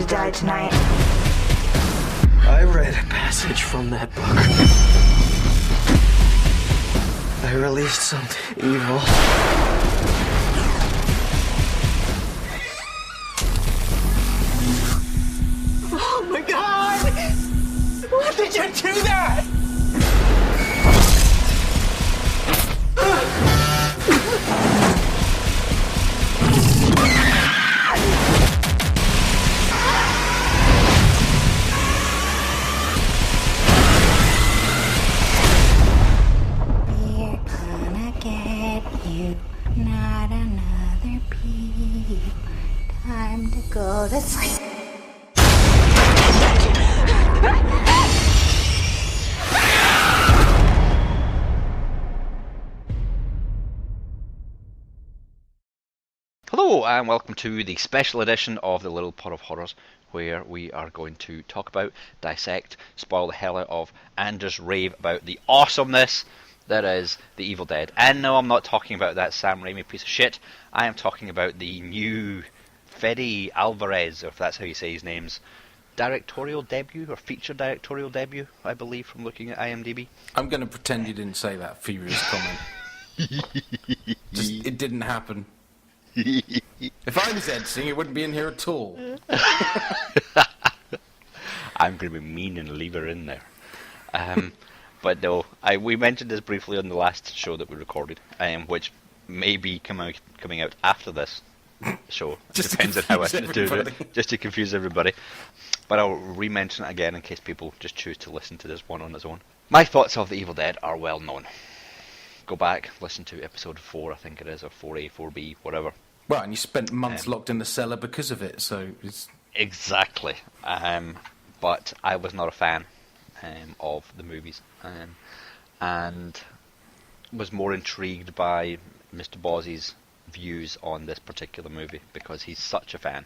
die tonight. I read a passage from that book. I released something evil. Oh my God! Why did you do that? We're gonna get you, not another peep. Time to go to sleep. Hello and welcome to the special edition of the Little Pot of Horrors, where we are going to talk about, dissect, spoil the hell out of, and just rave about the awesomeness that is The Evil Dead. And no, I'm not talking about that Sam Raimi piece of shit. I am talking about the new Fede Alvarez, or if that's how you say his name's directorial debut, or feature directorial debut, I believe, from looking at IMDb. I'm going to pretend you didn't say that furious comment. It didn't happen. If I was editing, it wouldn't be in here at all. I'm going to be mean and leave her in there. But no, we mentioned this briefly on the last show that we recorded, which may be coming out after this show. Just depends on how I do everybody. it, just to confuse everybody. But I'll re-mention it again in case people just choose to listen to this one on its own. My thoughts of The Evil Dead are well known. Go back, listen to episode 4, I think it is, or 4A, 4B, whatever. Well, and you spent months locked in the cellar because of it, so it's... Exactly. But I was not a fan of the movies, and was more intrigued by Mr. Boz's views on this particular movie, because he's such a fan.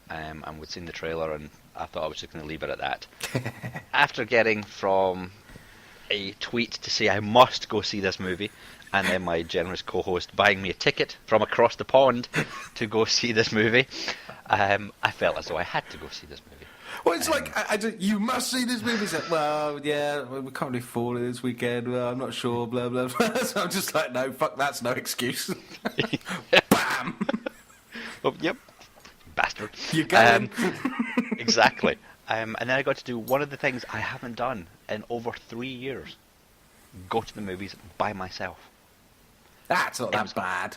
And we'd seen the trailer, and I thought I was just going to leave it at that. After getting from a tweet to say I must go see this movie, and then my generous co-host buying me a ticket from across the pond to go see this movie, I felt as though I had to go see this movie. Well, it's like, you must see this movie. It's like, well, yeah, we can't really afford it this weekend. Well, I'm not sure, blah, blah, blah. So I'm just like, no, fuck, that's no excuse. Bam! Oh, yep. Bastard. You're going. Exactly. And then I got to do one of the things I haven't done in over 3 years. Go to the movies by myself. That's not that bad.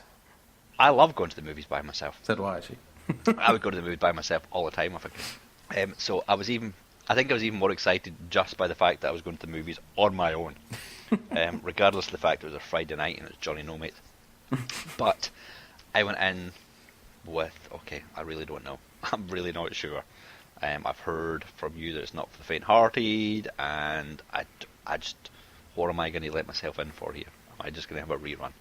I love going to the movies by myself. So do I, actually. I would go to the movies by myself all the time if I could. So I think I was even more excited just by the fact that I was going to the movies on my own. Regardless of the fact it was a Friday night and it was Johnny No Mate. But I went in with, okay, I really don't know. I'm really not sure. I've heard from you that it's not for the faint-hearted, and I just, what am I going to let myself in for here? Am I just going to have a rerun?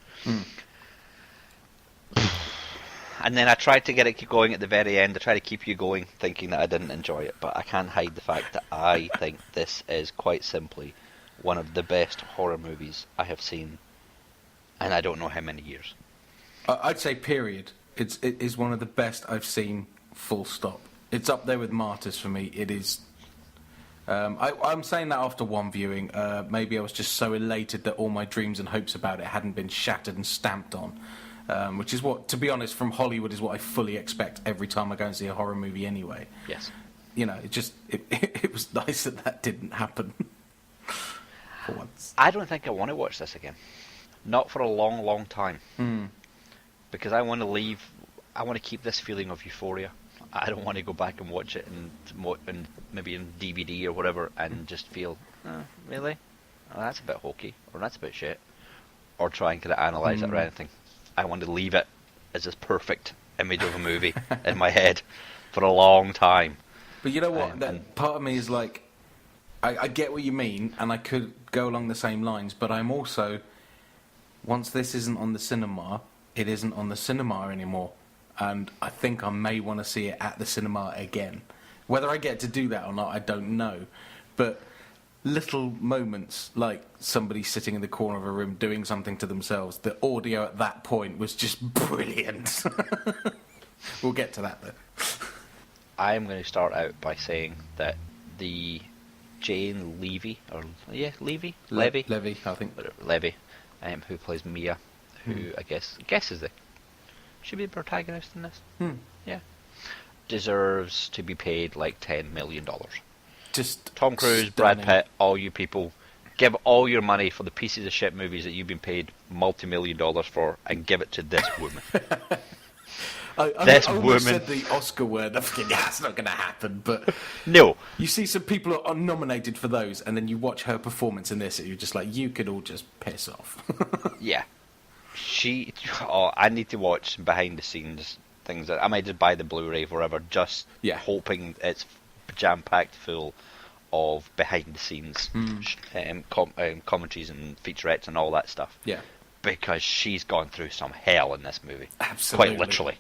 And then I tried to get it going at the very end. I tried to keep you going, thinking that I didn't enjoy it, but I can't hide the fact that I think this is quite simply one of the best horror movies I have seen, and I don't know how many years. I'd say period. It is one of the best I've seen, full stop. It's up there with Martyrs for me. It is. I'm saying that after one viewing. Maybe I was just so elated that all my dreams and hopes about it hadn't been shattered and stamped on. Which is what, to be honest, from Hollywood is what I fully expect every time I go and see a horror movie anyway. Yes. You know, it was nice that didn't happen. For once. I don't think I want to watch this again. Not for a long, long time. Because I want to keep this feeling of euphoria. I don't want to go back and watch it and maybe in DVD or whatever and just feel, really? Oh, that's a bit hokey, or that's a bit shit. Or try and kind of analyse it or anything. I want to leave it as this perfect image of a movie in my head for a long time. But you know what? Part of me is like, I get what you mean, and I could go along the same lines, but I'm also, once this isn't on the cinema, it isn't on the cinema anymore. And I think I may want to see it at the cinema again. Whether I get to do that or not, I don't know. But little moments, like somebody sitting in the corner of a room doing something to themselves, the audio at that point was just brilliant. We'll get to that, though. I'm going to start out by saying that the Jane Levy, Levy, I think. Levy, who plays Mia, who I guess is the should be the protagonist in this. Yeah, deserves to be paid like $10 million. Just Tom Cruise, stunning. Brad Pitt, all you people, give all your money for the pieces of shit movies that you've been paid multi-million dollars for, and give it to this woman. I almost said the Oscar word. I'm thinking, yeah, it's not going to happen. But no, you see some people are nominated for those, and then you watch her performance in this, and you're just like, you could all just piss off. yeah. I need to watch some behind the scenes things. That I might just buy the Blu-ray forever, just hoping it's jam-packed full of behind the scenes commentaries and featurettes and all that stuff. Yeah. Because she's gone through some hell in this movie. Absolutely. Quite literally.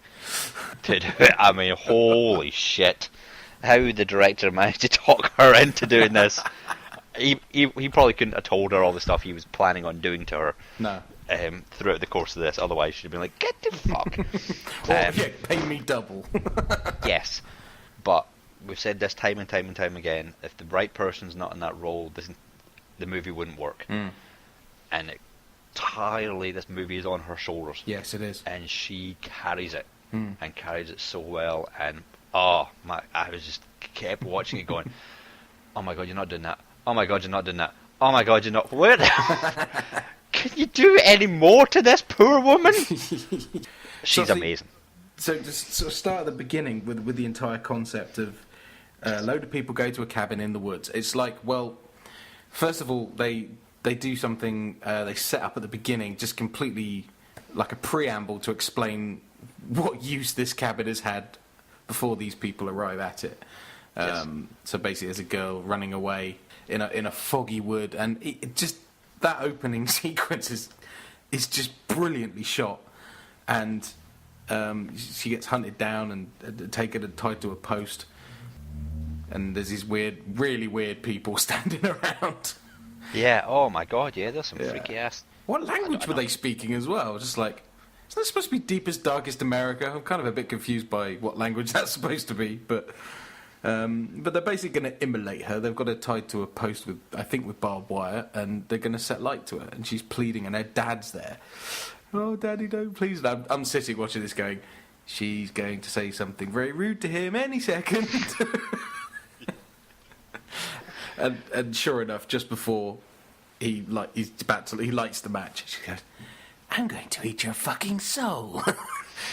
To do it. I mean, holy shit. How the director managed to talk her into doing this. He probably couldn't have told her all the stuff he was planning on doing to her. No. Throughout the course of this. Otherwise, she'd have been like, get the fuck. Pay me double. Yes. But we've said this time and time and time again. If the right person's not in that role, the movie wouldn't work. And entirely this movie is on her shoulders. Yes, it is. And she carries it. And carries it so well. And I was just kept watching it going, oh my god, you're not doing that. Oh my god, you're not doing that. Oh my god, you're not. Where can you do any more to this poor woman? She's amazing. So just sort of start at the beginning with the entire concept of a load of people go to a cabin in the woods. It's like, well, first of all, they do something, they set up at the beginning, just completely like a preamble to explain what use this cabin has had before these people arrive at it. Yes. So basically, there's a girl running away in a foggy wood, and it just that opening sequence is just brilliantly shot, and she gets hunted down and taken and tied to a post, and there's these really weird people standing around. Yeah, oh my god, yeah, there's some freaky ass. What language were they speaking as well? Just like, isn't that supposed to be deepest, darkest America? I'm kind of a bit confused by what language that's supposed to be, but they're basically going to immolate her. They've got her tied to a post with barbed wire, and they're going to set light to her, and she's pleading, and her dad's there. Oh, Daddy, don't please. And I'm sitting watching this going, she's going to say something very rude to him any second. And sure enough, just before he lights the match, she goes, I'm going to eat your fucking soul.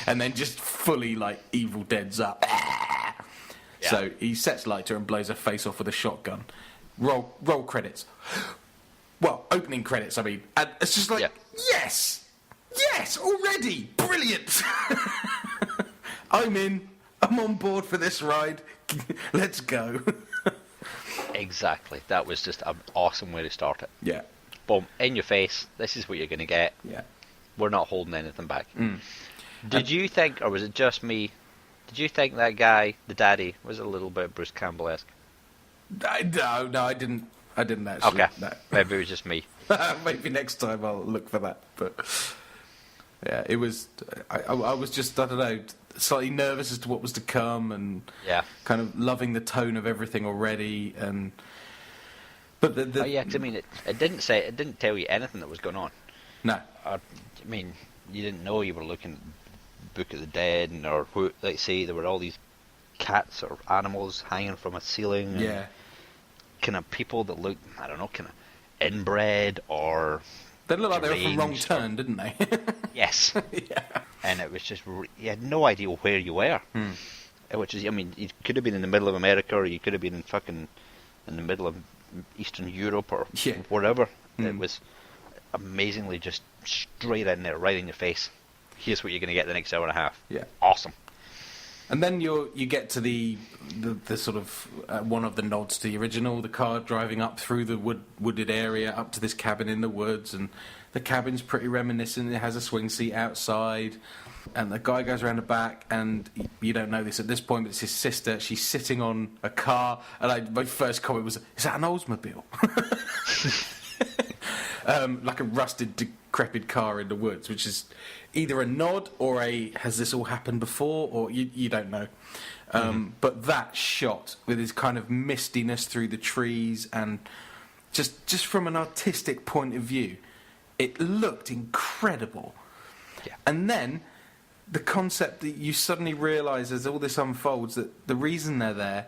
And then just fully like Evil Dead's up. Yeah. So he sets light to her and blows her face off with a shotgun. Roll credits. Well, opening credits, I mean. And it's just like, yes, already, brilliant. I'm in. I'm on board for this ride. Let's go. Exactly. That was just an awesome way to start it. Yeah. Boom, in your face. This is what you're going to get. Yeah. We're not holding anything back. Did you think, or was it just me, did you think that guy, the daddy, was a little bit Bruce Campbell-esque? No, I didn't actually. Okay, no. Maybe it was just me. Maybe next time I'll look for that. But yeah, it was. I was just, I don't know, slightly nervous as to what was to come, and kind of loving the tone of everything already. And but oh yeah, 'cause I mean, it didn't tell you anything that was going on. No, I mean, you didn't know you were looking at Book of the Dead, or like say there were all these cats or animals hanging from a ceiling. Yeah. Kind of people that looked, I don't know, kind of inbred or. They looked like they were from Wrong Turn, didn't they? Yes. Yeah. And it was just, you had no idea where you were. Which is, I mean, you could have been in the middle of America, or you could have been in the middle of Eastern Europe, or wherever. It was amazingly just straight in there, right in your face. Here's what you're going to get the next hour and a half. Yeah. Awesome. And then you get to the sort of one of the nods to the original, the car driving up through the wooded area up to this cabin in the woods, and the cabin's pretty reminiscent. It has a swing seat outside, and the guy goes around the back, and you don't know this at this point, but it's his sister. She's sitting on a car, and my first comment was, "Is that an Oldsmobile?" Like a rusted decrepit car in the woods, which is either a nod or has this all happened before, or you don't know. But that shot with his kind of mistiness through the trees, and just from an artistic point of view, it looked incredible. Yeah. And then the concept that you suddenly realise as all this unfolds, that the reason they're there,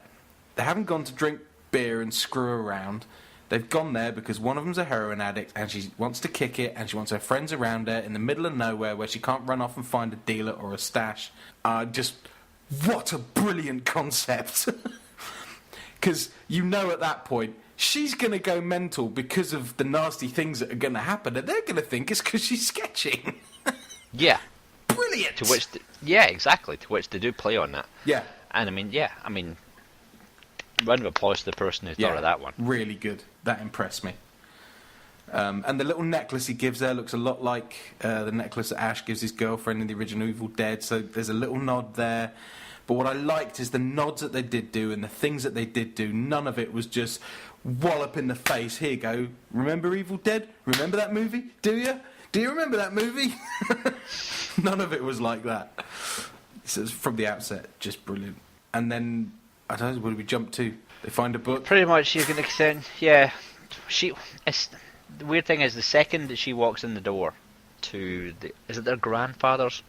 they haven't gone to drink beer and screw around. They've gone there because one of them's a heroin addict and she wants to kick it, and she wants her friends around her in the middle of nowhere where she can't run off and find a dealer or a stash. Just, what a brilliant concept. Because you know at that point, she's going to go mental because of the nasty things that are going to happen, and they're going to think it's because she's sketching. Yeah. Brilliant! To which, yeah, exactly. To which they do play on that. Yeah. And round of applause to the person who thought of that one. Really good. That impressed me. And the little necklace he gives there looks a lot like the necklace that Ash gives his girlfriend in the original Evil Dead, so there's a little nod there. But what I liked is the nods that they did do and the things that they did do. None of it was just wallop in the face. Here you go. Remember Evil Dead? Remember that movie? Do you? Do you remember that movie? None of it was like that. So it's from the outset, just brilliant. And then, I don't know, where do we jump to? They find a book? Pretty much, you can extend. Yeah, the weird thing is, the second that she walks in the door to is it their grandfather's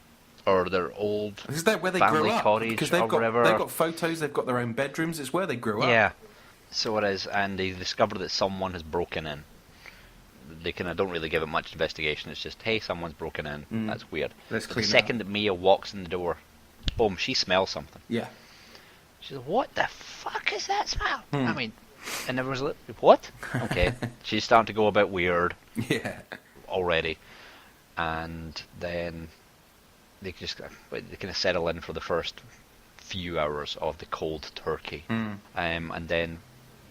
or their old is that where they family grew up? cottage Because or whatever? they've got photos, they've got their own bedrooms. It's where they grew up. Yeah, so it is, and they discover that someone has broken in. They don't really give it much investigation. It's just, hey, someone's broken in. That's weird. Let's But clean the it second that Mia walks in the door, boom, she smells something. Yeah. She's like, what the fuck is that smell? I mean, and everyone's like, what? Okay. She's starting to go a bit weird Yeah. already. And then they kind of settle in for the first few hours of the cold turkey. And then,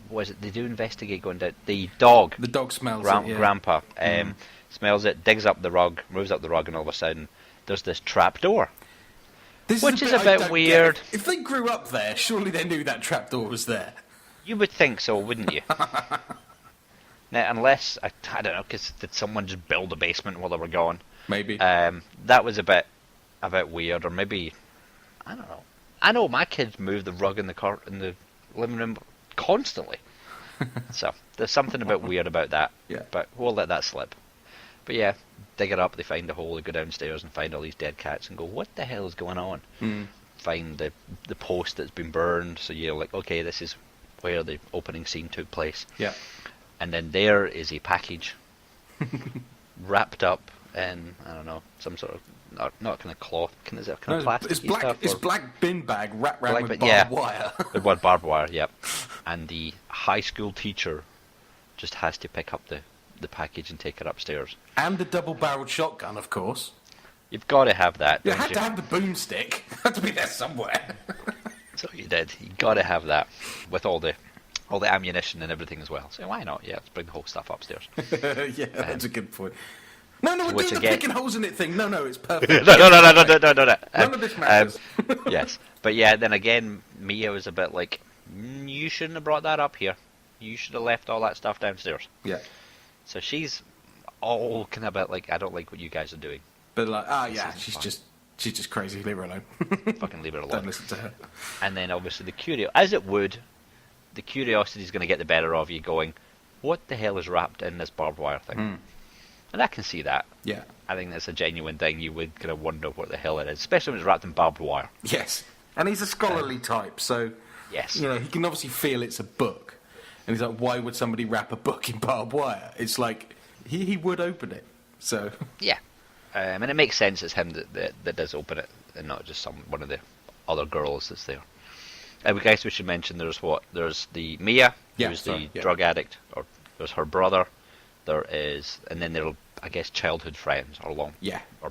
what is it? They do investigate going down. The dog smells it, yeah. Grandpa smells it, digs up the rug, moves up the rug, and all of a sudden there's this trap door. Which is a bit weird. If they grew up there, surely they knew that trapdoor was there. You would think so, wouldn't you? Now, unless, I don't know, because did someone just build a basement while they were gone? Maybe. That was a bit weird, or maybe, I don't know. I know my kids move the rug in the living room constantly. So there's something a bit weird about that. Yeah. But we'll let that slip. But yeah, dig it up, they find a hole, they go downstairs and find all these dead cats and go, what the hell is going on? Find the post that's been burned, so you're like, okay, this is where the opening scene took place. Yeah. And then there is a package wrapped up in, I don't know, some sort of, not kind of cloth, kind of plastic. It's black bin bag wrapped around with yeah, barbed wire. With barbed wire, yep. And the high school teacher just has to pick up the package and take it upstairs. And the double-barreled shotgun, of course. You've got to have that. You had to have the boomstick. Had to be there somewhere. So you did. You got to have that with all the ammunition and everything as well. So why not? Yeah, let's bring the whole stuff upstairs. Yeah, that's a good point. No, we're doing the picking holes in it thing. No, it's perfect. No. None of this matters. Yes, but yeah, then again, Mia was a bit like, you shouldn't have brought that up here. You should have left all that stuff downstairs. Yeah. So she's all kind of a bit like, I don't like what you guys are doing. But like, yeah, she's just crazy. Leave her alone. Fucking leave her alone. Don't listen to her. And then obviously the curiosity is going to get the better of you, going, what the hell is wrapped in this barbed wire thing? And I can see that. Yeah. I think that's a genuine thing. You would kind of wonder what the hell it is, especially when it's wrapped in barbed wire. Yes. And he's a scholarly type, so yes, he can obviously feel it's a book. And he's like, why would somebody wrap a book in barbed wire? It's like, he would open it. So yeah. And it makes sense it's him that does open it, and not just one of the other girls that's there. We guess we should mention there's the Mia, who's the drug addict, or there's her brother. There is, and then there are, I guess, childhood friends or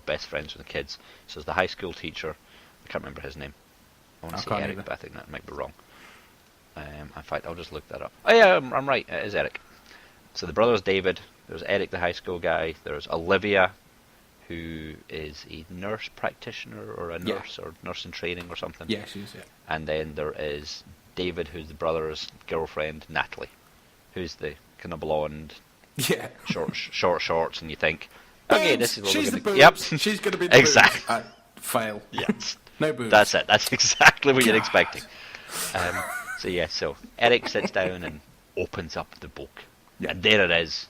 best friends with the kids. So there's the high school teacher. I can't remember his name. I want to say Eric, but I think that might be wrong. In fact, I'll just look that up. Oh yeah, I'm right. It is Eric. So the brother's David. There's Eric, the high school guy. There's Olivia, who is a nurse practitioner or a nurse or nurse in training or something. Yeah, she is. Yeah. And then there is David, who's the brother's girlfriend, Natalie, who's the kind of blonde. Yeah. short shorts, and you think, Okay, this is what She's we're the gonna. boobs. Yep. She's going to be the Exactly. boobs. Fail. Yes. No boobs. That's it. That's exactly what you're God. expecting. So Eric sits down and opens up the book, and there it is.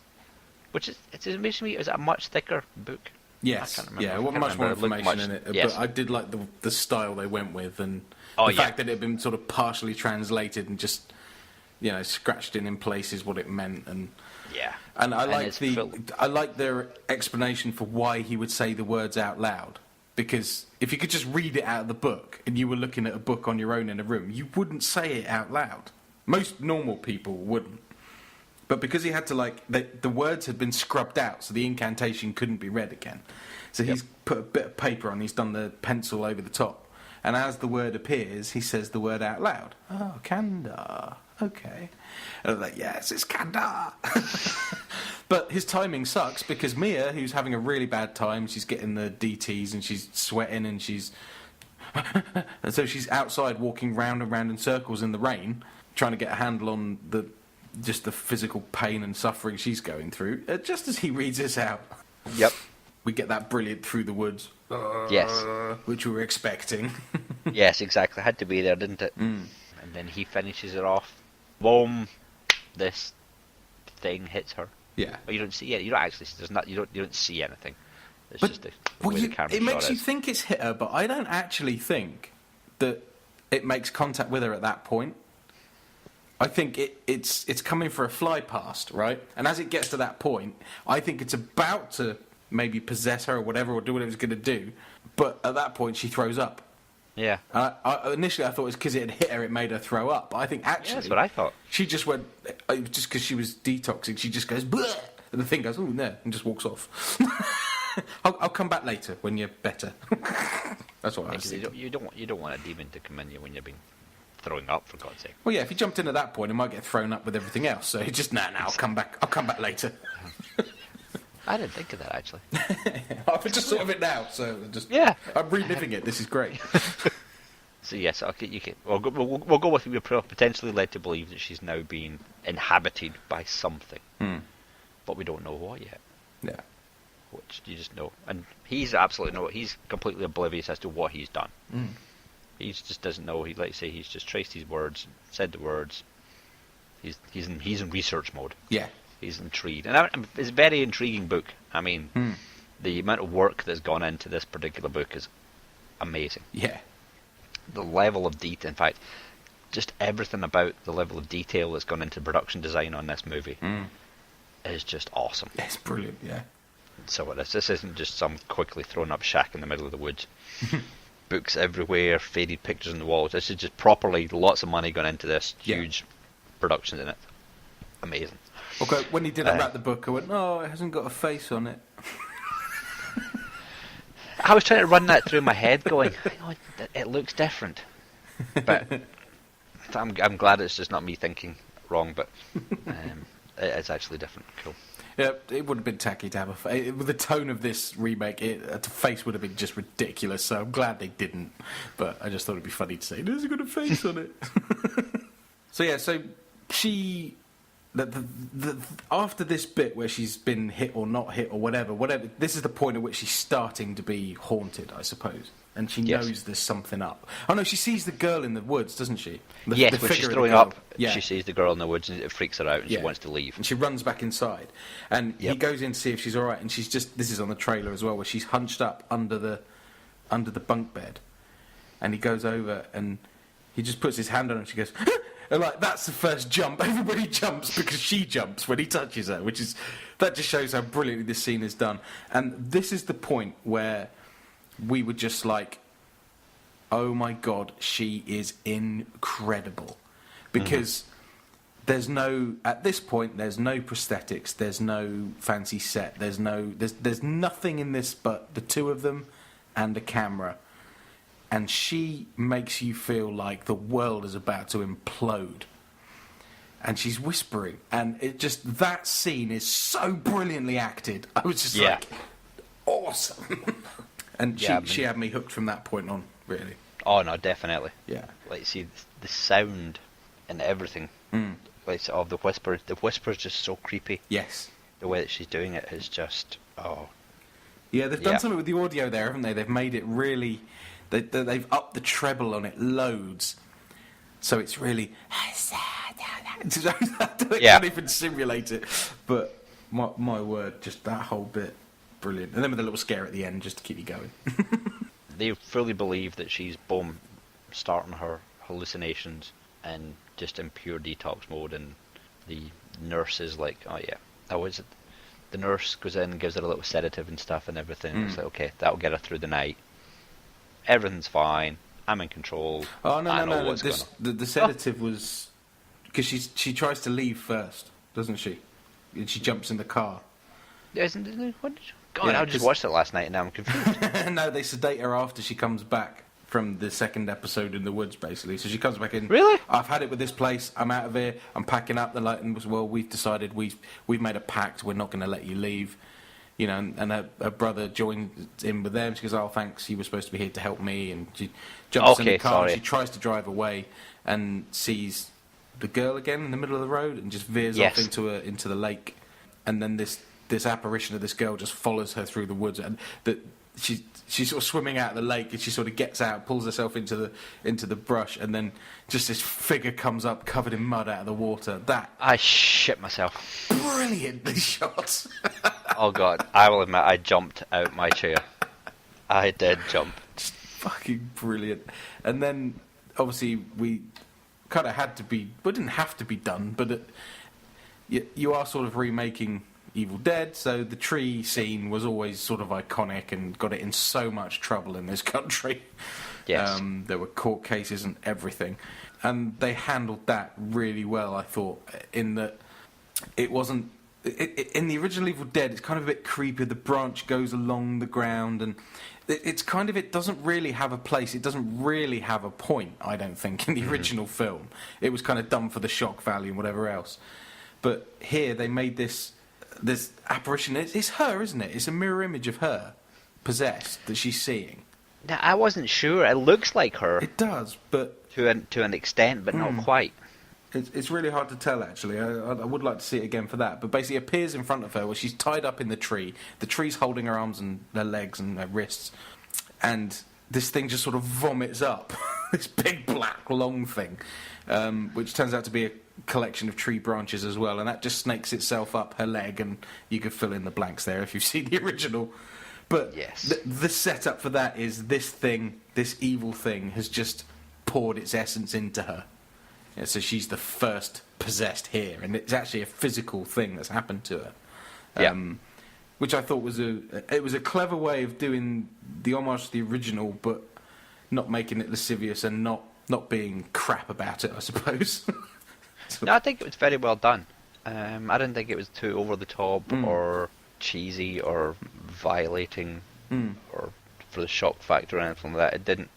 Which is, it's amazing to me. Is it a much thicker book? Yes. I can't remember. Yeah, I well, can't much more remember. It looked information in it. yes. But I did like the style they went with, and Oh, the yeah. fact that it had been sort of partially translated and just, scratched in places what it meant. And Yeah. And I like it's I like their explanation for why he would say the words out loud. Because if you could just read it out of the book and you were looking at a book on your own in a room, you wouldn't say it out loud. Most normal people wouldn't. But because he had to, the words had been scrubbed out, so the incantation couldn't be read again. So he's put a bit of paper on, he's done the pencil over the top. And as the word appears, he says the word out loud. Oh, Kandar. Okay. And I'm like, yes, it's Kandar. But his timing sucks because Mia, who's having a really bad time, she's getting the DTs and she's sweating and she's... and so she's outside walking round and round in circles in the rain, trying to get a handle on the physical pain and suffering she's going through. Just as he reads this out. Yep. We get that brilliant through the woods. Yes. Which we were expecting. Yes, exactly. Had to be there, didn't it? Mm. And then he finishes it off. Boom! This thing hits her. Yeah. But you don't see it. You don't actually. There's not. You don't see anything. It's But- just the way the camera it makes shot you is. think it's hit her, but I don't actually think that it makes contact with her at that point. I think it's coming for a fly past, right? And as it gets to that point, I think it's about to maybe possess her or whatever, or do whatever it's going to do. But at that point, she throws up. Yeah. Initially, I thought it was because it had hit her, it made her throw up. But I think actually, Yeah, that's what I thought. she just went, just because she was detoxing, she just goes, bleh, and the thing goes, oh, no, and just walks off. I'll come back later when you're better. That's what I was thinking. You don't want a demon to come in you when you've been throwing up, for God's sake. Well, yeah, if he jumped in at that point, it might get thrown up with everything else. So he just, I'll come back. I'll come back later. I didn't think of that actually. I've just thought of it now, so Yeah. I'm reliving it. This is great. So yes, okay, you can. We'll go with we're potentially led to believe that she's now being inhabited by something, but we don't know what yet. Yeah. Which you just know, and he's absolutely he's completely oblivious as to what he's done. He just doesn't know. Like you say, he's just traced his words, said the words. He's in research mode. Yeah. He's intrigued, and it's a very intriguing book. I mean, the amount of work that's gone into this particular book is amazing. Yeah. The level of detail, in fact, just everything about the level of detail that's gone into production design on this movie is just awesome. It's brilliant, yeah. So this isn't just some quickly thrown up shack in the middle of the woods. Books everywhere, faded pictures on the walls. This is just properly lots of money gone into this, huge productions in it. Amazing. Okay, when he did unwrap the book, I went, "Oh, it hasn't got a face on it." I was trying to run that through my head, going, it looks different, but I'm glad it's just not me thinking wrong, but it's actually different. Cool. Yeah, it would have been tacky to have a face. With the tone of this remake, a face would have been just ridiculous, so I'm glad they didn't. But I just thought it'd be funny to say, it hasn't got a face on it. So she... after this bit where she's been hit or not hit or whatever, this is the point at which she's starting to be haunted, I suppose. And she knows there's something up. Oh no, she sees the girl in the woods, doesn't she? Yes, when she's figure of the throwing girl. up, Yeah. she sees the girl in the woods and it freaks her out and she wants to leave. And she runs back inside. And he goes in to see if she's alright, and she's just, this is on the trailer as well, where she's hunched up under the bunk bed. And he goes over and he just puts his hand on her and she goes, and that's the first jump. Everybody jumps because she jumps when he touches her, that just shows how brilliantly this scene is done. And this is the point where we were just like, oh my God, she is incredible. Because at this point, there's no prosthetics, there's no fancy set, there's nothing in this but the two of them and a camera. And she makes you feel like the world is about to implode. And she's whispering. And that scene is so brilliantly acted. I was just like, awesome. And she had me hooked from that point on, really. Oh no, definitely. Yeah. Like, see, the sound and everything, like, of the whisper is just so creepy. Yes. The way that she's doing it is just, Yeah, they've done something with the audio there, haven't they? They've made it really... They've upped the treble on it loads. So it's really... I can't even simulate it. But my word, just that whole bit, brilliant. And then with a little scare at the end just to keep you going. They fully believe that she's, starting her hallucinations and just in pure detox mode, and the nurse is like, the nurse goes in and gives her a little sedative and stuff and everything. It's like, okay, that'll get her through the night. Everything's fine. I'm in control. Oh, no. The sedative was... Because she tries to leave first, doesn't she? And she jumps in the car. Isn't it? God, I just watched it last night and now I'm confused. No, they sedate her after she comes back from the second episode in the woods, basically. So she comes back in. Really? I've had it with this place. I'm out of here. I'm packing up. The light, and well, we've decided we've made a pact. We're not going to let you leave. You know, and her brother joins in with them. She goes, "Oh, thanks. You were supposed to be here to help me." And she jumps in the car. And she tries to drive away and sees the girl again in the middle of the road and just veers off into the lake. And then this apparition of this girl just follows her through the woods, and she's sort of swimming out of the lake, and she sort of gets out, pulls herself into the brush, and then just this figure comes up covered in mud out of the water. I shit myself. Brilliantly shot. Oh God, I will admit I jumped out my chair. I did jump. Just fucking brilliant. And then obviously we kind of had to be, but didn't have to be done, but you are sort of remaking Evil Dead, so the tree scene was always sort of iconic and got it in so much trouble in this country. Yes. There were court cases and everything. And they handled that really well, I thought, in that it wasn't... in the original Evil Dead, it's kind of a bit creepy. The branch goes along the ground, and it's kind of... It doesn't really have a place. It doesn't really have a point, I don't think, in the original film. It was kind of done for the shock value and whatever else. But here, they made this apparition. It's her, isn't it? It's a mirror image of her, possessed, that she's seeing. Now, I wasn't sure. It looks like her. It does, but... To an extent, but not quite. It's really hard to tell, actually. I would like to see it again for that. But basically, it appears in front of her where she's tied up in the tree. The tree's holding her arms and her legs and her wrists. And this thing just sort of vomits up. This big, black, long thing. Which turns out to be a collection of tree branches as well. And that just snakes itself up her leg. And you could fill in the blanks there if you've seen the original. But yes. The setup for that is this thing, this evil thing, has just poured its essence into her. Yeah, so she's the first possessed here, and it's actually a physical thing that's happened to her. Which I thought was a clever way of doing the homage to the original, but not making it lascivious and not being crap about it, I suppose. No, I think it was very well done. I didn't think it was too over the top or cheesy or violating or for the shock factor or anything like that. It didn't.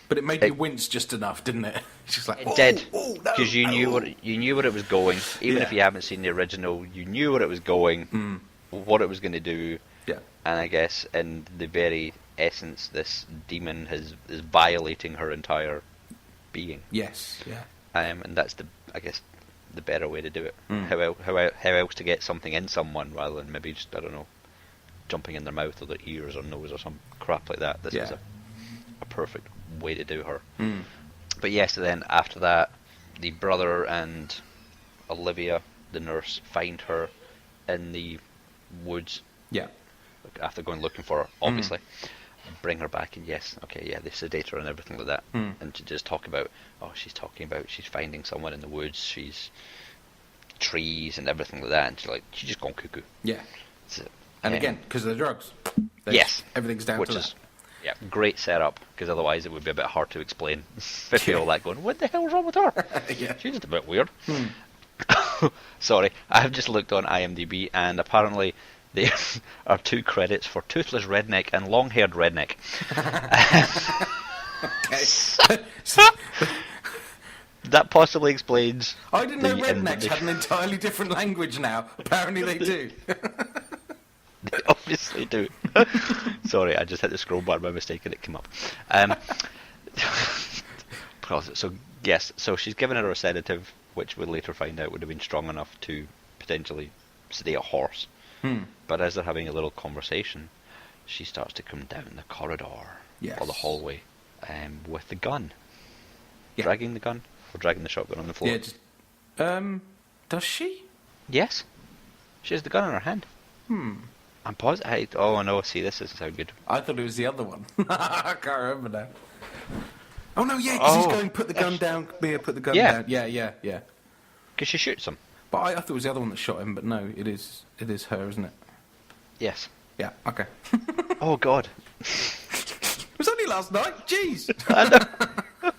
But it made you wince just enough, didn't it? It's just like, it did, because you knew where it was going. Even if you haven't seen the original, you knew where it was going, what it was going to do. Yeah. And I guess in the very essence, this demon is violating her entire being. Yes. Yeah. And that's the better way to do it. How else to get something in someone rather than maybe just, I don't know, jumping in their mouth or their ears or nose or some crap like that. This is a perfect way to do her. But yes, then after that, the brother and Olivia, the nurse, find her in the woods. Yeah. After going looking for her, obviously. Bring her back, and they sedate her and everything like that. And to just talk about, she's finding someone in the woods, she's trees and everything like that, and she's just gone cuckoo. Yeah. So, and again, because of the drugs. Everything's down to that. Yeah, great setup, because otherwise it would be a bit hard to explain. If you're all that going, what the hell's wrong with her? She's just a bit weird. Sorry, I've just looked on IMDb, and apparently there are 2 credits for Toothless Redneck and Long-Haired Redneck. That possibly explains... I didn't know rednecks had an entirely different language now. Apparently they do. They obviously do. Sorry, I just hit the scroll bar by mistake and it came up. So she's given her a sedative, which we'll later find out would have been strong enough to potentially sedate a horse. But as they're having a little conversation, she starts to come down the corridor Yes. or the hallway with the gun. Yeah. Dragging the gun? Or dragging the shotgun on the floor? Yeah, just... does she? Yes. She has the gun in her hand. I'm positive. Oh, no, see, this doesn't sound good. I thought it was the other one. I can't remember now. Oh, no, yeah, because he's going, put the gun down, Mia, put the gun down. Yeah. Because she shoots him. But I thought it was the other one that shot him, but no, it is her, isn't it? Yes. Yeah, okay. Oh, God. It was only last night, jeez! I know.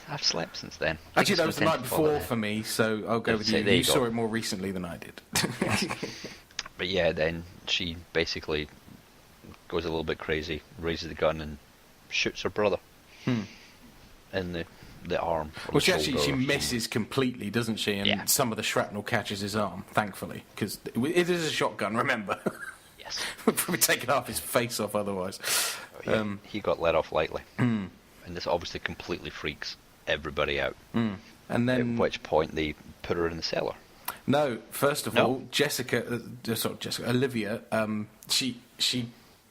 I've slept since then. Actually, that was the night before for me, so I'll go with you. You saw it more recently than I did. But yeah, then she basically goes a little bit crazy, raises the gun and shoots her brother in the arm. Well, she misses completely, doesn't she? And some of the shrapnel catches his arm, thankfully, because it is a shotgun, remember? Yes. We'd probably taken half his face off otherwise. He got let off lightly. And this obviously completely freaks everybody out. And then... At which point they put her in the cellar. No, first of all, Olivia, she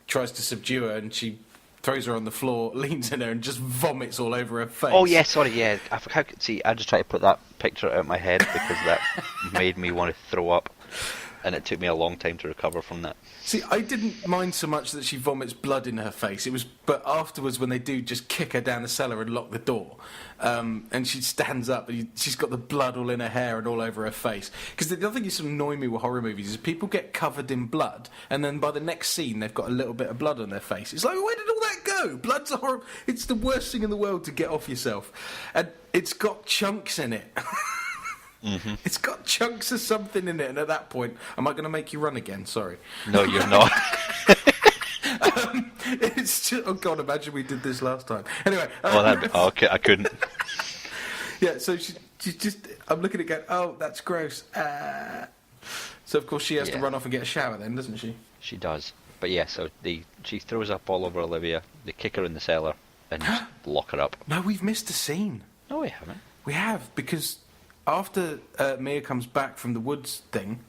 tries to subdue her and she throws her on the floor, leans in her and just vomits all over her face. Oh, yeah, sorry, yeah. I just tried to put that picture out of my head because that made me want to throw up. And it took me a long time to recover from that. See, I didn't mind so much that she vomits blood in her face. But afterwards, when they do just kick her down the cellar and lock the door, and she stands up, and she's got the blood all in her hair and all over her face. Because the other thing that used to annoy me with horror movies is people get covered in blood, and then by the next scene, they've got a little bit of blood on their face. It's like, where did all that go? Blood's a horror. It's the worst thing in the world to get off yourself, and it's got chunks in it. Mm-hmm. It's got chunks of something in it, and at that point, am I going to make you run again? Sorry. No, you're not. It's just, oh God, imagine we did this last time. Anyway. Okay, I couldn't. Yeah, so she's just, I'm looking at it going, oh, that's gross. So, of course, she has to run off and get a shower then, doesn't she? She does. But yeah, so she throws up all over Olivia, they kick her in the cellar, and just lock her up. No, we've missed a scene. No, we haven't. We have, because... After Mia comes back from the woods thing,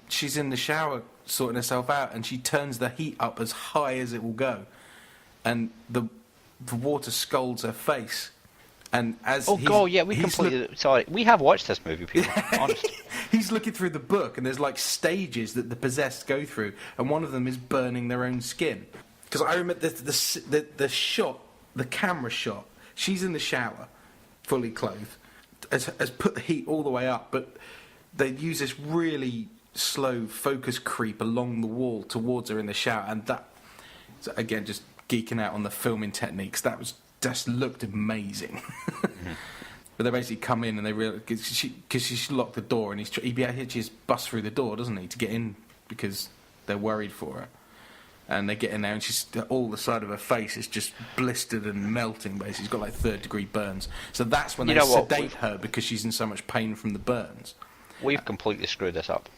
she's in the shower sorting herself out, and she turns the heat up as high as it will go, and the water scalds her face. And as sorry, we have watched this movie, people. Honest. He's looking through the book, and there's like stages that the possessed go through, and one of them is burning their own skin. Because I remember the shot, the camera shot. She's in the shower, fully clothed. Has put the heat all the way up, but they use this really slow focus creep along the wall towards her in the shower, and that, again, just geeking out on the filming techniques, that was just looked amazing. Mm-hmm. But they basically come in and they realize, because she's locked the door, and he actually busts through the door, doesn't he, to get in, because they're worried for her. And they get in there, and she's all the side of her face is just blistered and melting. Basically, she's got like third-degree burns. So that's when they sedate her because she's in so much pain from the burns. We've completely screwed this up.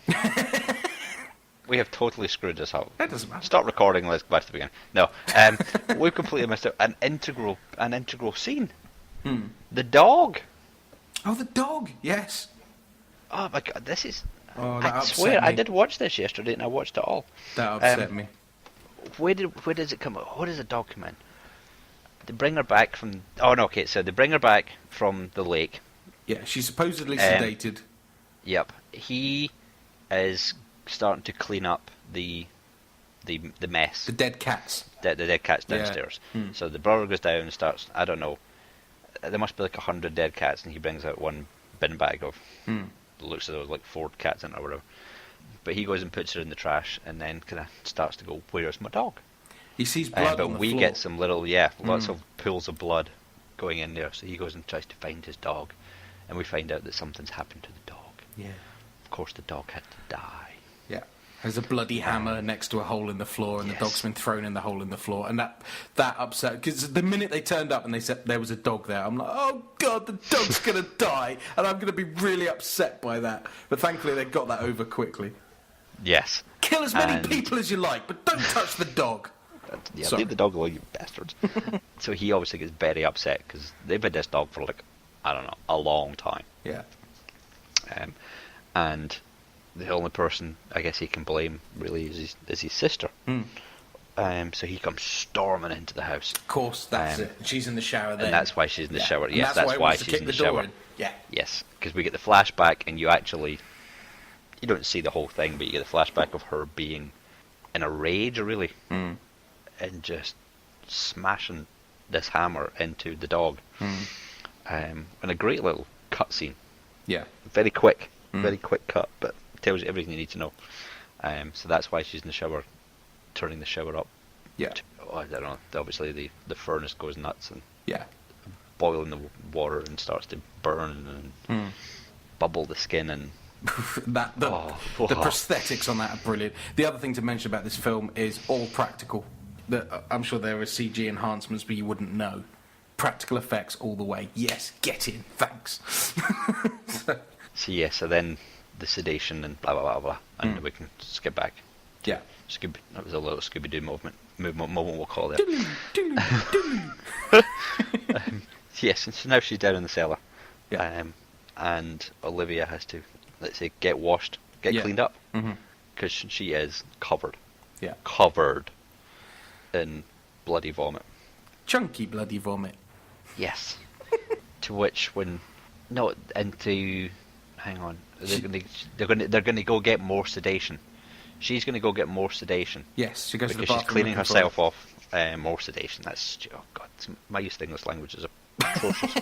We have totally screwed this up. That doesn't matter. Stop recording. Let's go back to the beginning. No, we've completely missed out an integral scene. The dog. Oh, the dog. Yes. Oh my God, this is. Oh, I swear, I did watch this yesterday, and I watched it all. That upset me. Where does it come? Where does the dog come in? They bring her back from. Oh no, okay. So they bring her back from the lake. Yeah, she's supposedly sedated. Yep, he is starting to clean up the mess. The dead cats. The dead cats downstairs. Yeah. So the brother goes down and starts. I don't know. There must be like 100 dead cats, and he brings out one bin bag of. Looks as though like 4 cats in it or whatever. But he goes and puts her in the trash, and then kind of starts to go, "Where's my dog?" He sees blood on the floor. But we get some little, lots of pools of blood going in there. So he goes and tries to find his dog, and we find out that something's happened to the dog. Yeah. Of course, the dog had to die. Yeah. There's a bloody hammer next to a hole in the floor, and the dog's been thrown in the hole in the floor, and that upset. Because the minute they turned up and they said there was a dog there, I'm like, oh God, the dog's gonna die, and I'm gonna be really upset by that. But thankfully, they got that over quickly. Yes. Kill as many people as you like, but don't touch the dog. Yeah, leave the dog alone, you bastards. So he obviously gets very upset because they've had this dog for like, I don't know, a long time. Yeah. And the only person I guess he can blame really is his sister. So he comes storming into the house. Of course, that's it. She's in the shower then. And that's why she's in the shower. And Yes, that's why she's in the shower. Yeah. Yes, because we get the flashback, and you don't see the whole thing, but you get the flashback of her being in a rage, really, and just smashing this hammer into the dog. And a great little cut scene. Yeah. Very quick cut, but tells you everything you need to know. So that's why she's in the shower, turning the shower up. Yeah. I don't know. Obviously, the furnace goes nuts and boiling the water and starts to burn and bubble the skin and. The prosthetics on that are brilliant. The other thing to mention about this film is all practical. I'm sure there are CG enhancements, but you wouldn't know. Practical effects all the way. Yes, get in. Thanks. So then the sedation and blah blah blah blah, and we can skip back. Yeah. That was a little Scooby-Doo moment we'll call it. Yes, and so now she's down in the cellar. Yeah. And Olivia has to, let's say, get washed, cleaned up, because she is covered in bloody vomit. Chunky bloody vomit. Yes. To which hang on, they're going to go get more sedation. She's going to go get more sedation. Yes, she goes to the because bathroom. she's cleaning herself off. More sedation. That's, oh god, my use of English language is atrocious.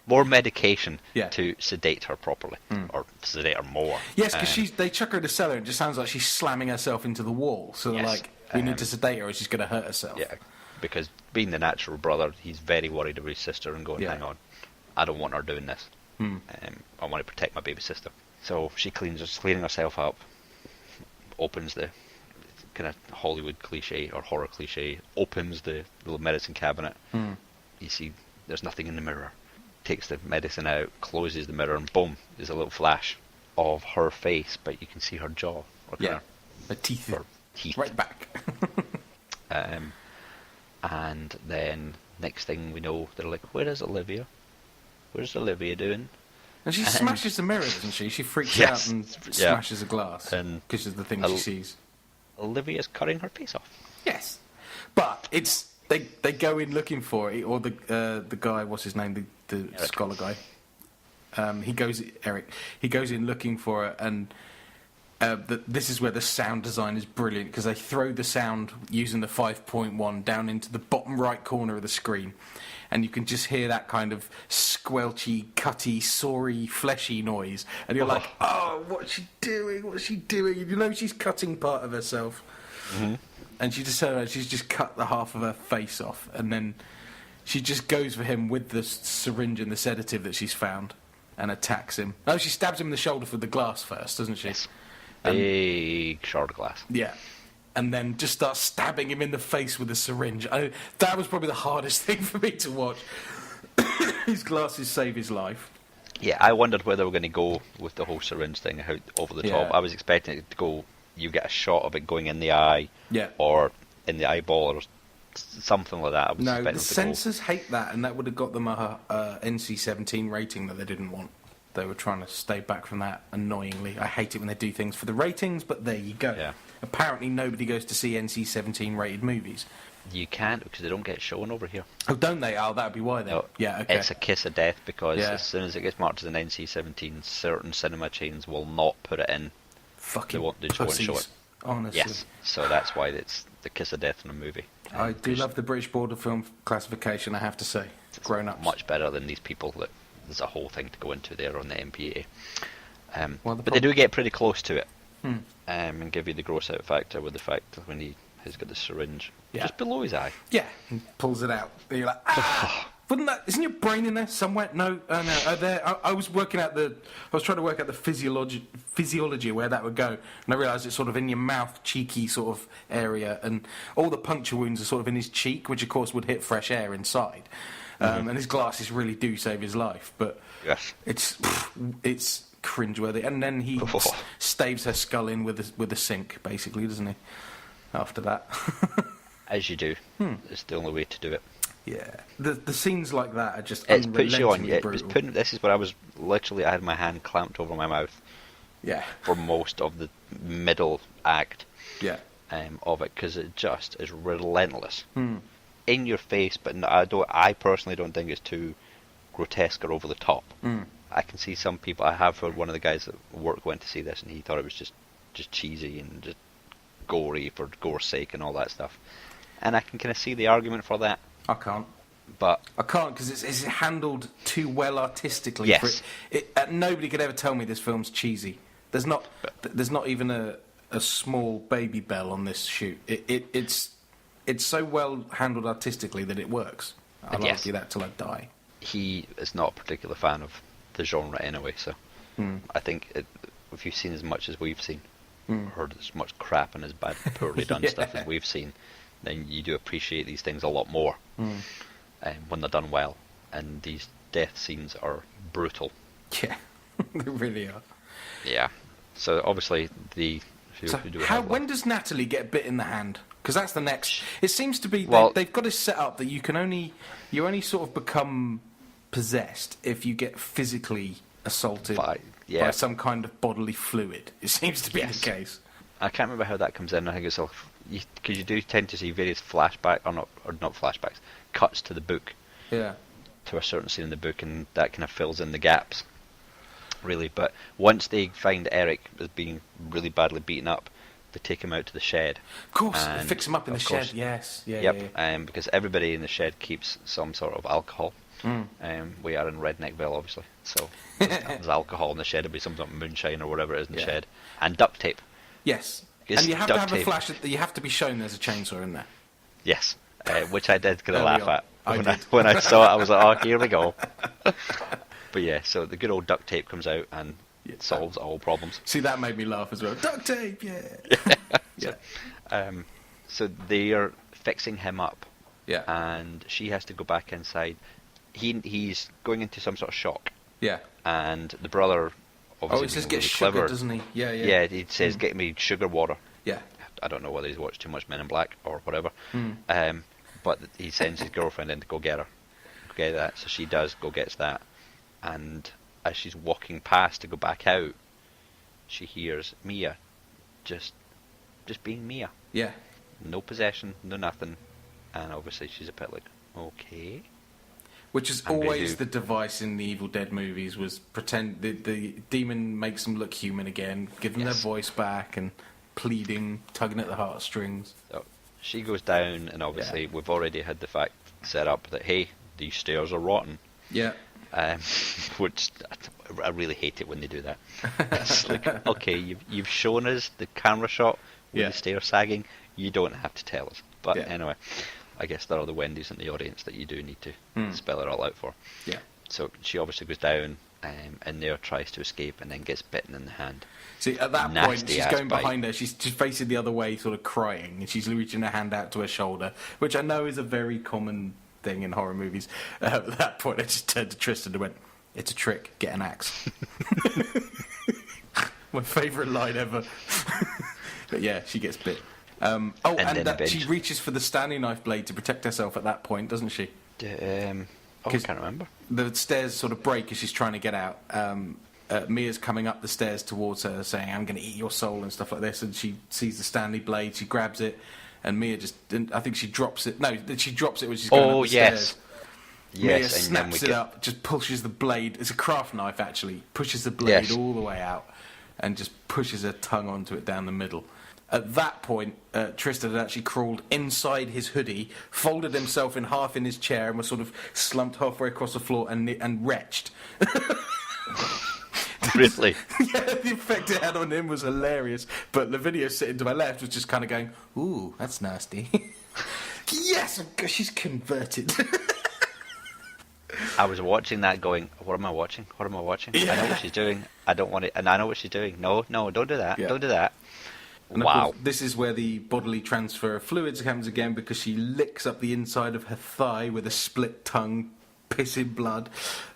More medication to sedate her properly, or sedate her more. Yes, because they chuck her in the cellar and it just sounds like she's slamming herself into the wall. So they're like, we need to sedate her or she's going to hurt herself. Yeah, because being the natural brother, he's very worried about his sister and going, hang on, I don't want her doing this. I want to protect my baby sister. So she cleaning herself up, opens the kind of Hollywood cliche or horror cliche, opens the little medicine cabinet. You see there's nothing in the mirror. Takes the medicine out, closes the mirror, and boom, there's a little flash of her face, but you can see her jaw. Her teeth. Her teeth. Right back. And then next thing we know, they're like, where is Olivia? Where's Olivia doing? And she smashes the mirror, doesn't she? She freaks out and smashes a glass because of the thing she sees. Olivia's cutting her face off. Yes, but it's they go in looking for it, or the guy, what's his name, the scholar guy. Eric. He goes in looking for it, and this is where the sound design is brilliant because they throw the sound using the 5.1 down into the bottom right corner of the screen. And you can just hear that kind of squelchy, cutty, sorry, fleshy noise. And you're like, oh, what's she doing? What's she doing? You know she's cutting part of herself. And she's just cut the half of her face off. And then she just goes for him with the syringe and the sedative that she's found and attacks him. Oh, she stabs him in the shoulder with the glass first, doesn't she? Yes. Big shard of glass. Yeah. And then just starts stabbing him in the face with a syringe. That was probably the hardest thing for me to watch. His glasses save his life. Yeah, I wondered where they were going to go with the whole syringe thing, how over the top. I was expecting it to go, you get a shot of it going in the eye, or in the eyeball, or something like that. No, the censors hate that, and that would have got them a NC-17 rating that they didn't want. They were trying to stay back from that, annoyingly. I hate it when they do things for the ratings, but there you go. Yeah. Apparently nobody goes to see NC-17 rated movies. You can't, because they don't get shown over here. Oh, don't they? Oh, that would be why then. No, yeah, okay. It's a kiss of death, because as soon as it gets marked as an NC-17, certain cinema chains will not put it in. Fucking they just won't show it. Honestly. Yes, so that's why it's the kiss of death in a movie. I do love the British Board of Film Classification, I have to say. It's grown-ups. Much better than these people that there's a whole thing to go into there on the MPA. But they do get pretty close to it, and give you the gross out factor with the fact that when he's got the syringe just below his eye. Yeah, and pulls it out. And you're like, isn't your brain in there somewhere? No, no. There, I was trying to work out the physiology of where that would go, and I realised it's sort of in your mouth, cheeky sort of area, and all the puncture wounds are sort of in his cheek, which of course would hit fresh air inside. And his glasses really do save his life, but it's cringeworthy. And then he staves her skull in with a sink, basically, doesn't he? After that, as you do, it's the only way to do it. Yeah, the scenes like that are just it puts you on. brutal. This is where I was literally, I had my hand clamped over my mouth, Yeah. for most of the middle act Yeah. of it, because it just is relentless. Hmm. In your face, but I personally don't think it's too grotesque or over the top. Mm. I can see some people. I have heard one of the guys at work went to see this, and he thought it was just cheesy and just gory for gore's sake and all that stuff. And I can kind of see the argument for that. I can't. But I can't because it's handled too well artistically. Yes. For nobody could ever tell me this film's cheesy. There's not even a small baby bell on this shoot. It's so well handled artistically that it works. I'll argue that till I die. He is not a particular fan of the genre anyway, so I think if you've seen as much as we've seen, heard as much crap and as bad, poorly done stuff as we've seen, then you do appreciate these things a lot more when they're done well. And these death scenes are brutal. Yeah, they really are. Yeah. So obviously when does Natalie get bit in the hand? Because that's the next. It seems to be they've got it set up that you only sort of become possessed if you get physically assaulted by some kind of bodily fluid. It seems to be the case. I can't remember how that comes in. I think it's because you do tend to see various flashbacks or not flashbacks, cuts to the book. Yeah. To a certain scene in the book, and that kind of fills in the gaps. Really, but once they find Eric as being really badly beaten up, they take him out to the shed. Of course, they fix him up in the shed. Yes, yeah. Because everybody in the shed keeps some sort of alcohol. We are in Redneckville, obviously, so there's alcohol in the shed. It'll be some sort of moonshine or whatever it is in the shed, and duct tape. Yes, and you have to have a flash. You have to be shown there's a chainsaw in there. Yes, which I did kind of laugh at when I saw it. I was like, "Oh, here we go." But yeah, so the good old duct tape comes out and solves all problems. See, that made me laugh as well. Duct tape, yeah. So they are fixing him up. Yeah. And she has to go back inside. He's going into some sort of shock. Yeah. And the brother, obviously, he says really get sugar, clever, doesn't he? Yeah. Yeah, he says get me sugar water. Yeah. I don't know whether he's watched too much Men in Black or whatever. But he sends his girlfriend in to go get her. Go get that. So she does, gets that. And as she's walking past to go back out, she hears Mia just being Mia. Yeah. No possession, no nothing. And obviously she's a bit like, okay. Which is always the device in the Evil Dead movies, was pretend the demon makes them look human again, give them their voice back, and pleading, tugging at the heartstrings. So she goes down, and obviously we've already had the fact set up that, hey, these stairs are rotten. Yeah. Which I really hate it when they do that. It's like, okay, you've shown us the camera shot with the stairs sagging. You don't have to tell us. But anyway, I guess there are the Wendy's in the audience that you do need to spell it all out for. Yeah. So she obviously goes down and there tries to escape and then gets bitten in the hand. See, at that point, she's going behind her. She's just facing the other way, sort of crying, and she's reaching her hand out to her shoulder, which I know is a very common thing in horror movies. At that point, I just turned to Tristan and went, "It's a trick. Get an axe." My favourite line ever. But yeah, she gets bit. And she reaches for the Stanley knife blade to protect herself at that point, doesn't she? I can't remember. The stairs sort of break as she's trying to get out. Mia's coming up the stairs towards her, saying, "I'm going to eat your soul," and stuff like this. And she sees the Stanley blade. She grabs it, and Mia I think she drops it. No, she drops it when she's going up the stairs. Mia snaps it up, just pushes the blade. It's a craft knife, actually. Pushes the blade all the way out, and just pushes her tongue onto it down the middle. At that point, Tristan had actually crawled inside his hoodie, folded himself in half in his chair, and was sort of slumped halfway across the floor and retched. Really? Yeah, the effect it had on him was hilarious. But the video sitting to my left was just kind of going, "Ooh, that's nasty." Yes, she's converted. I was watching that going, what am I watching? What am I watching? Yeah. I know what she's doing. I don't want it. And I know what she's doing. No, don't do that. Yeah. Don't do that. And wow. Of course, this is where the bodily transfer of fluids comes again, because she licks up the inside of her thigh with a split tongue, pissing blood,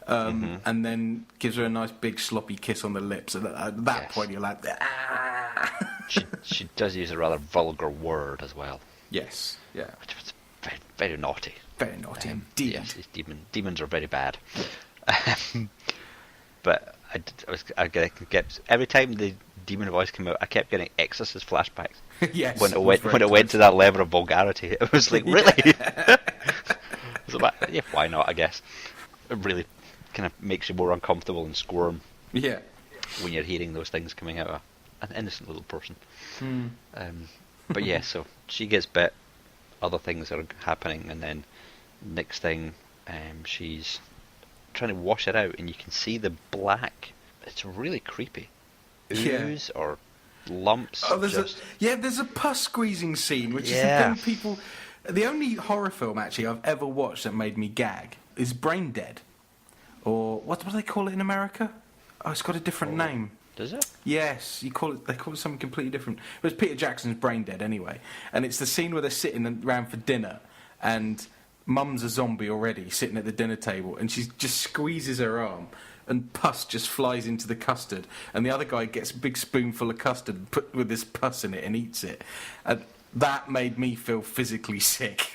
and then gives her a nice big sloppy kiss on the lips. And at that point, you're like, ah! She does use a rather vulgar word as well. Yes, yeah. Which was very, very naughty. Very naughty indeed. Yes, demons are very bad. But I kept every time the demon voice came out, I kept getting Exorcist flashbacks. Yes. When it went to that level of vulgarity, it was like, really? So, yeah, why not? I guess it really kind of makes you more uncomfortable and squirm. Yeah. When you're hearing those things coming out of an innocent little person. But yeah, so she gets bit. Other things are happening, and then next thing, she's trying to wash it out, and you can see the black. It's really creepy. Ooze or lumps. Oh, there's a pus squeezing scene, which is the thing people. The only horror film actually I've ever watched that made me gag is Brain Dead, or what do they call it in America? Oh, it's got a different name. Does it? Yes, they call it something completely different. It was Peter Jackson's Brain Dead anyway, and it's the scene where they're sitting around for dinner, and Mum's a zombie already sitting at the dinner table, and she just squeezes her arm, and pus just flies into the custard, and the other guy gets a big spoonful of custard with this pus in it and eats it, and that made me feel physically sick.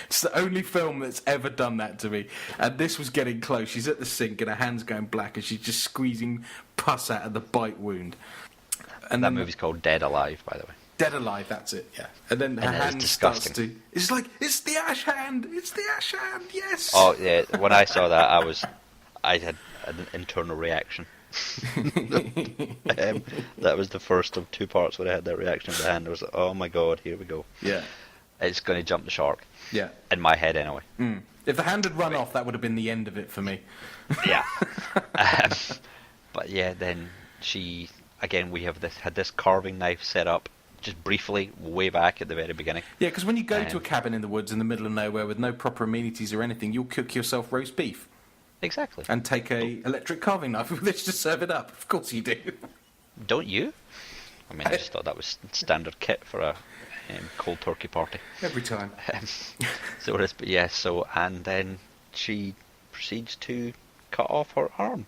It's the only film that's ever done that to me. And this was getting close. She's at the sink and her hand's going black and she's just squeezing pus out of the bite wound. And that movie's called Dead Alive, by the way. Dead Alive, that's it, yeah. And then her hand starts to... It's like, it's the ash hand! It's the ash hand, yes! Oh, yeah, when I saw that, I had an internal reaction. That was the first of two parts where I had that reaction of the hand. I was like, oh my god, here we go. Yeah. It's going to jump the shark. Yeah. In my head, anyway. If the hand had run off, that would have been the end of it for me. Yeah. But yeah, then she... Again, we have had this carving knife set up, just briefly, way back at the very beginning. Yeah, because when you go to a cabin in the woods in the middle of nowhere with no proper amenities or anything, you'll cook yourself roast beef. Exactly. And take a electric carving knife with which to serve it up. Of course you do. Don't you? I mean, I just thought that was standard kit for a cold turkey party. Every time. So it is, but yeah, and then she proceeds to cut off her arm.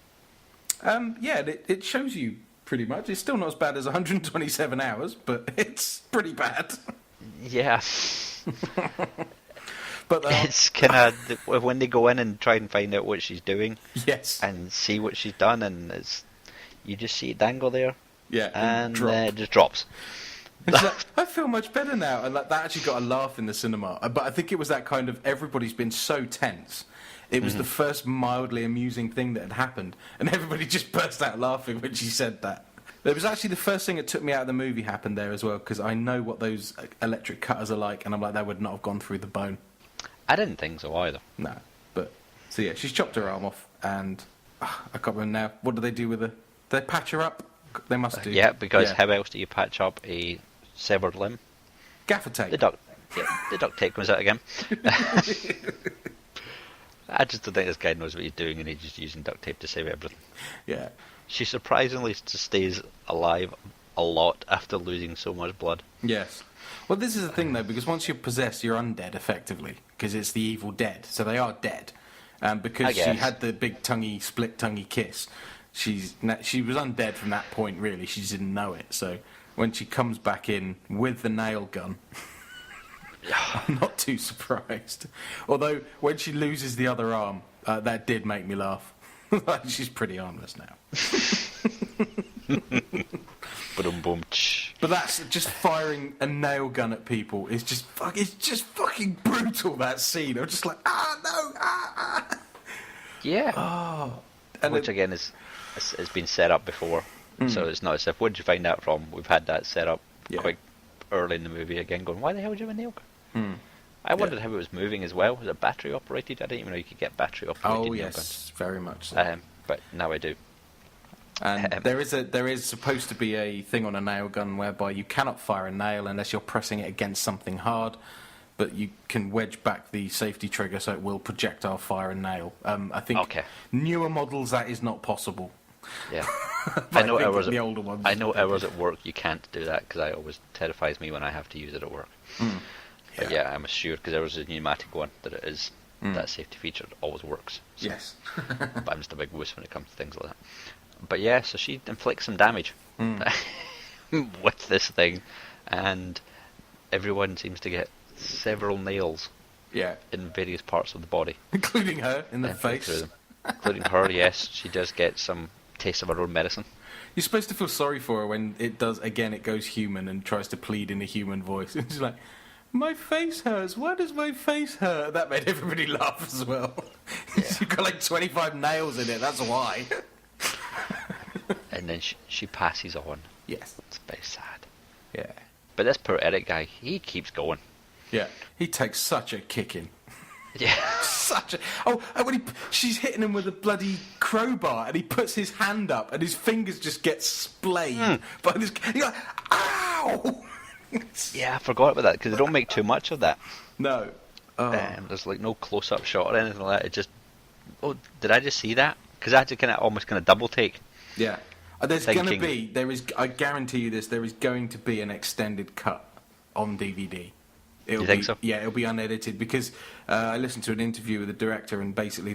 Yeah, it shows you pretty much. It's still not as bad as 127 hours, but it's pretty bad. Yeah. But it's kind of when they go in and try and find out what she's doing. Yes. And see what she's done, and you just see it dangle there. Yeah. And it just drops. I feel much better now, and that actually got a laugh in the cinema. But I think it was that kind of everybody's been so tense. It was the first mildly amusing thing that had happened, and everybody just burst out laughing when she said that. It was actually the first thing that took me out of the movie happened there as well, because I know what those electric cutters are like, and I'm like, that would not have gone through the bone. I didn't think so either. No, but so yeah, she's chopped her arm off, and I can't remember now. What do they do with her? Do they patch her up? They must do. Yeah, because how else do you patch up a severed limb? Gaffer tape. The duct tape comes out again. I just don't think this guy knows what he's doing, and he's just using duct tape to save everything. Yeah. She surprisingly stays alive a lot after losing so much blood. Yes. Well, this is the thing, though, because once you're possessed, you're undead, effectively, because it's the evil dead. So they are dead. Because she had the big split-tonguey kiss, she was undead from that point, really. She just didn't know it. So when she comes back in with the nail gun, I'm not too surprised. Although, when she loses the other arm, that did make me laugh. She's pretty harmless now. But that's just firing a nail gun at people. It's just fucking brutal, that scene. I'm just like, no. Yeah. Oh. Which again has been set up before, so it's not as if, where did you find that from? We've had that set up quite early in the movie again, going, why the hell would you have a nail gun? I wondered how it was moving as well. Was it battery operated? I didn't even know you could get battery operated nail guns. Yes, very much so. But now I do. And there is supposed to be a thing on a nail gun whereby you cannot fire a nail unless you're pressing it against something hard, but you can wedge back the safety trigger so it will projectile fire a nail. I think newer models that is not possible. Yeah. I know errors the older ones. I know errors at work. You can't do that because it always terrifies me when I have to use it at work. But yeah, I'm assured because there was a pneumatic one that it is that safety feature always works. So. Yes. But I'm just a big wuss when it comes to things like that. But yeah, so she inflicts some damage with this thing, and everyone seems to get several nails in various parts of the body. Including her, in the face. Including her, yes. She does get some taste of her own medicine. You're supposed to feel sorry for her when it does, again, it goes human and tries to plead in a human voice. It's like, my face hurts. Why does my face hurt? That made everybody laugh as well. Yeah. You've got like 25 nails in it, that's why. And then she passes on. Yes. It's very sad. Yeah. But this poor Eric guy, he keeps going. Yeah. He takes such a kicking. Yeah. Such a... Oh, and when she's hitting him with a bloody crowbar and he puts his hand up and his fingers just get splayed by this... You're like, ow! Yeah, I forgot about that, because they don't make too much of that. No. Oh. There's like no close-up shot or anything like that. It just... Oh, did I just see that? Because I had to almost double take. Yeah. There's going to Thinking- be... I guarantee you this, there is going to be an extended cut on DVD. You think so? Yeah, it'll be unedited, because I listened to an interview with the director, and basically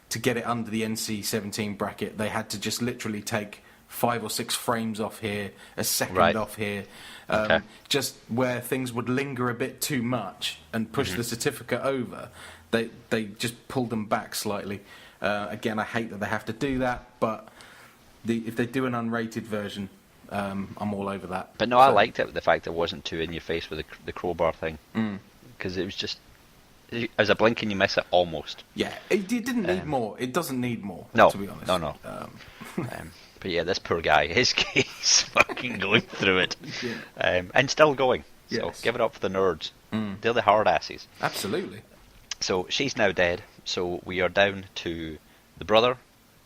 to get it under the NC-17 bracket, they had to just literally take 5 or 6 frames off here, a second Right. off here, Okay. just where things would linger a bit too much and push the certificate over. They just pulled them back slightly. Again, I hate that they have to do that, but if they do an unrated version, I'm all over that. But no, I liked it, the fact it wasn't too in your face with the crowbar thing. Because it was just... As a blink and you miss it, almost. Yeah, it didn't need more. It doesn't need more, No, to be honest. no. But yeah, this poor guy, he's fucking going through it. Yeah. And still going. So Yes. give it up for the nerds. They're the hard asses. Absolutely. So she's now dead. So we are down to the brother,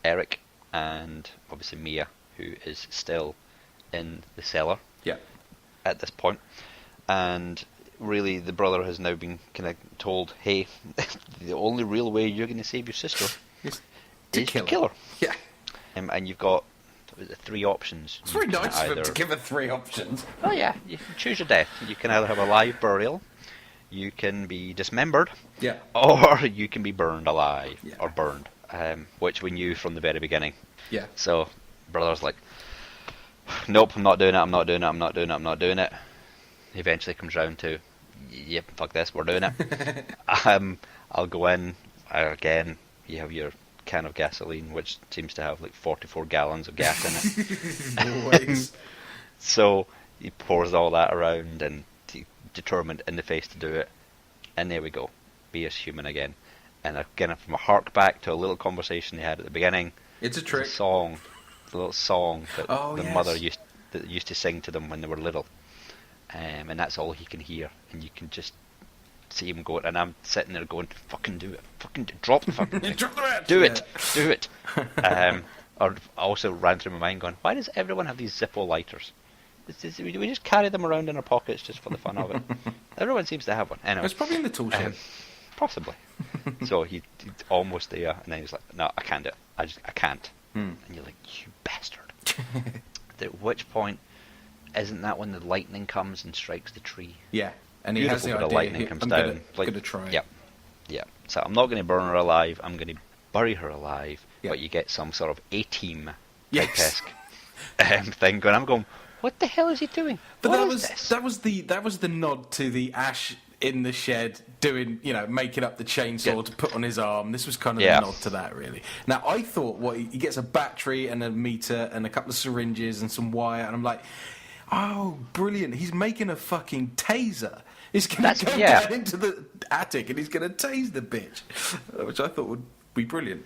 Eric, and obviously Mia, who is still in the cellar Yeah. at this point. And really, the brother has now been kind of told, hey, the only real way you're going to save your sister It's is to kill her. Yeah. And you've got 3 options. It's very You can nice of him either- to give her 3 options. Oh yeah, you can choose your death. You can either have a live burial, you can be dismembered, Yeah. or you can be burned alive, Yeah. or burned, which we knew from the very beginning. Yeah. So, brother's like, nope, I'm not doing it, I'm not doing it, I'm not doing it, I'm not doing it. He eventually comes round to, yep, fuck this, we're doing it. I'll go in, again, you have your can of gasoline, which seems to have like 44 gallons of gas in it. Always. So he pours all that around, and he's determined in the face to do it. And there we go, be as human again. And again, from a hark back to a little conversation they had at the beginning. It's a There's trick. a song, the little song that Oh, the yes. mother used to sing to them when they were little. And that's all he can hear, and you can just see him going. And I'm sitting there going, "Fucking do it! Fucking drop the fucking thing! Drop the red. Do Yeah. it! Do it!" Or also ran through my mind going, "Why does everyone have these Zippo lighters? We just carry them around in our pockets just for the fun of it. Everyone seems to have one. Anyway, It's probably in the tool shed. possibly." So he's almost there, and then he's like, "No, I can't do it. I can't." And you're like, "You bastard!" At which point, isn't that when the lightning comes and strikes the tree? Yeah. And he has Beautiful the bit of idea. lightning comes I'm down. Gonna try. Yep. Yeah. So I'm not going to burn her alive. I'm going to bury her alive. Yep. But you get some sort of A-team Yes. type-esque thing going. I'm going, what the hell is he doing? But What that is was this? that was the nod to the Ash in the shed doing, making up the chainsaw Yeah. to put on his arm. This was kind of Yeah. the nod to that, really. Now I thought, he gets a battery and a meter and a couple of syringes and some wire, and I'm like, oh, brilliant! He's making a fucking taser. He's going to go down into the attic and he's going to tase the bitch, which I thought would be brilliant.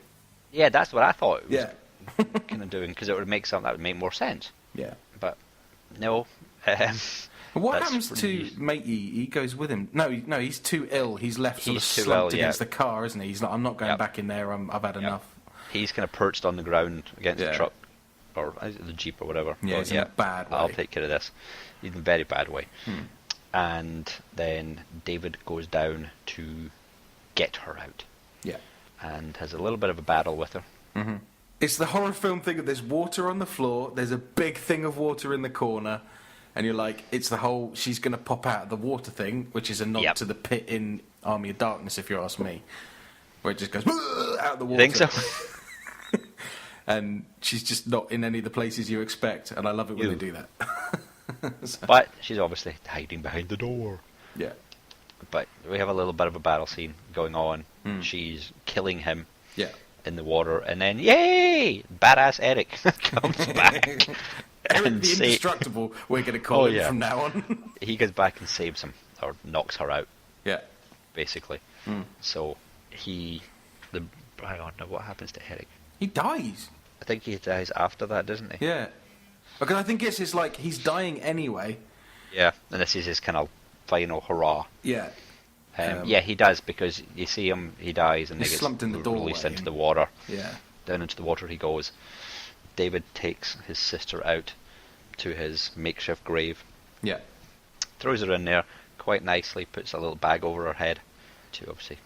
Yeah, that's what I thought it was Yeah. kind of doing, because it would make something that would make more sense. Yeah. But no. What That's happens to pretty- Matey? He goes with him. No, he's too ill. He's left sort of He's too slumped ill, against yeah. the car, isn't he? He's like, I'm not going Yep. back in there. I've had enough. He's kind of perched on the ground against Yeah. the truck, or the Jeep or whatever. Yeah, Going, he's in a bad I'll way." take care of this. He's in a very bad way. And then David goes down to get her out, Yeah. and has a little bit of a battle with her. It's the horror film thing of there's water on the floor, there's a big thing of water in the corner, and you're like, it's the whole she's going to pop out of the water thing, which is a nod Yep. to the pit in Army of Darkness, if you ask me, where it just goes out of the water. Think so? And she's just not in any of the places you expect, and I love it when Ew. they do that. But she's obviously hiding behind the door. Yeah. But we have a little bit of a battle scene going on. She's killing him. Yeah. in the water, and then yay, badass Eric comes back. Eric the Indestructible, we're going to call him from now on. He goes back and saves him, or knocks her out. Yeah. Basically. So I don't know what happens to Eric. He dies. I think he dies after that, doesn't he? Yeah. Because I think it's like he's dying anyway. Yeah, and this is his kind of final hurrah. Yeah. Yeah, he does, because you see him, he dies, and he gets slumped in the doorway. released into the water. Yeah. Down into the water he goes. David takes his sister out to his makeshift grave. Yeah. Throws her in there quite nicely, puts a little bag over her head to obviously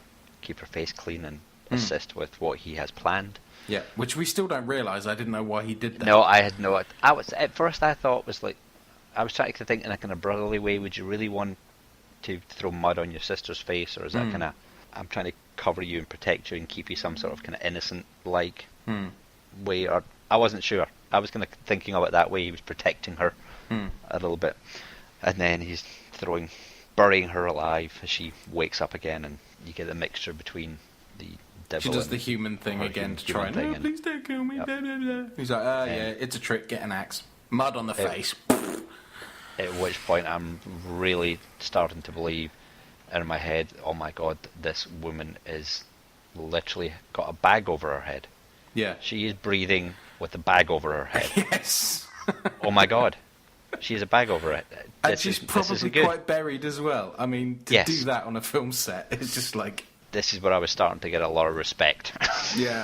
keep her face clean and assist with what he has planned. Yeah, which we still don't realise. I didn't know why he did that. No, I had no... At first I thought was like... I was trying to think in a kind of brotherly way, would you really want to throw mud on your sister's face, or is that kind of... I'm trying to cover you and protect you and keep you some sort of kind of innocent-like way, or... I wasn't sure. I was kind of thinking of it that way. He was protecting her a little bit. And then he's burying her alive as she wakes up again, and you get a mixture between the devil. She does the human thing again to try and, please don't kill me, blah, blah, blah. He's like, yeah, it's a trick, get an axe. Mud on the face. At which point I'm really starting to believe in my head, oh my god, this woman is literally got a bag over her head. Yeah. She is breathing with a bag over her head. Yes. Oh my god. She has a bag over it. And she's probably quite buried as well. I mean, to do that on a film set, it's just like... This is where I was starting to get a lot of respect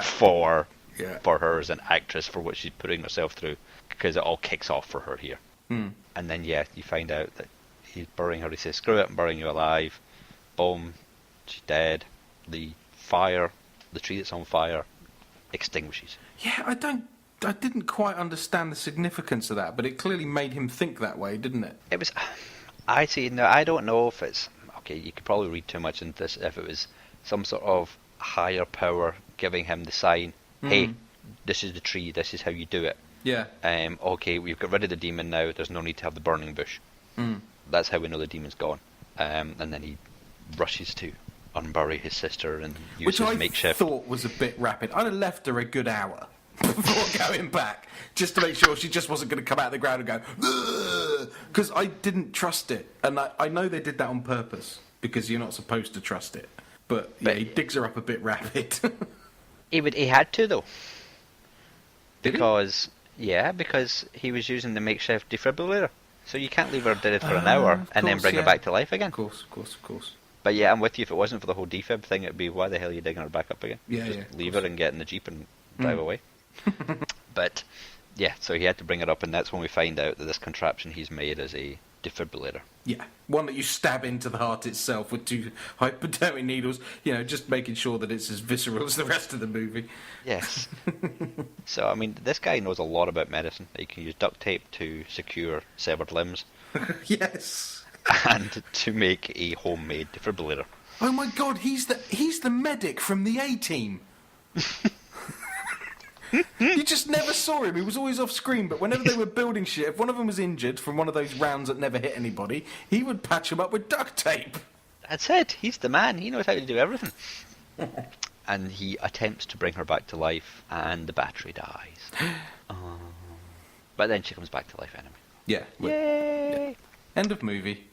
for her as an actress, for what she's putting herself through, because it all kicks off for her here. And then, you find out that he's burying her. He says, screw it, I'm burying you alive. Boom, she's dead. The tree that's on fire, extinguishes. Yeah, I didn't quite understand the significance of that, but it clearly made him think that way, didn't it? It was... I see. No, I don't know if it's... Okay, you could probably read too much into this, if it was some sort of higher power giving him the sign, hey, this is the tree, this is how you do it. Yeah. Okay, we've got rid of the demon now, there's no need to have the burning bush. That's how we know the demon's gone. And then he rushes to unbury his sister and use his makeshift... Which I thought was a bit rapid. I'd have left her a good hour before going back, just to make sure she just wasn't going to come out of the ground and go, because I didn't trust it. And I know they did that on purpose, because you're not supposed to trust it. But he digs her up a bit rapid. He had to, though. Because he was using the makeshift defibrillator. So you can't leave her dead for an hour and then bring her back to life again. Of course. But yeah, I'm with you. If it wasn't for the whole defib thing, it'd be, why the hell are you digging her back up again? Just leave her and get in the Jeep and drive away. But yeah, so he had to bring it up, and that's when we find out that this contraption he's made is a defibrillator. Yeah, one that you stab into the heart itself with 2 hypodermic needles, just making sure that it's as visceral as the rest of the movie. Yes. So, I mean, this guy knows a lot about medicine. He can use duct tape to secure severed limbs. Yes. And to make a homemade defibrillator. Oh my god, he's the medic from the A-Team. You just never saw him. He was always off screen, but whenever they were building shit, if one of them was injured from one of those rounds that never hit anybody, he would patch him up with duct tape. That's it. He's the man. He knows how to do everything. And he attempts to bring her back to life, and the battery dies. But then she comes back to life anyway. Yeah. Yay! Yeah. End of movie.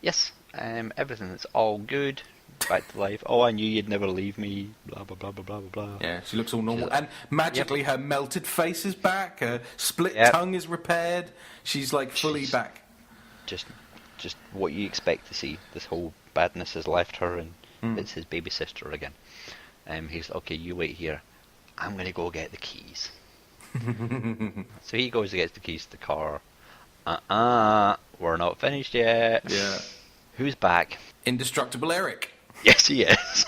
Yes. Everything's all good. Back to life. Oh, I knew you'd never leave me. Blah, blah, blah, blah, blah, blah. Yeah, she looks all normal. And magically her melted face is back. Her split tongue is repaired. She's fully back. Just what you expect to see. This whole badness has left her, and it's his baby sister again. He's, okay, you wait here. I'm going to go get the keys. So he goes and gets the keys to the car. We're not finished yet. Yeah. Who's back? Indestructible Eric. Yes, he is.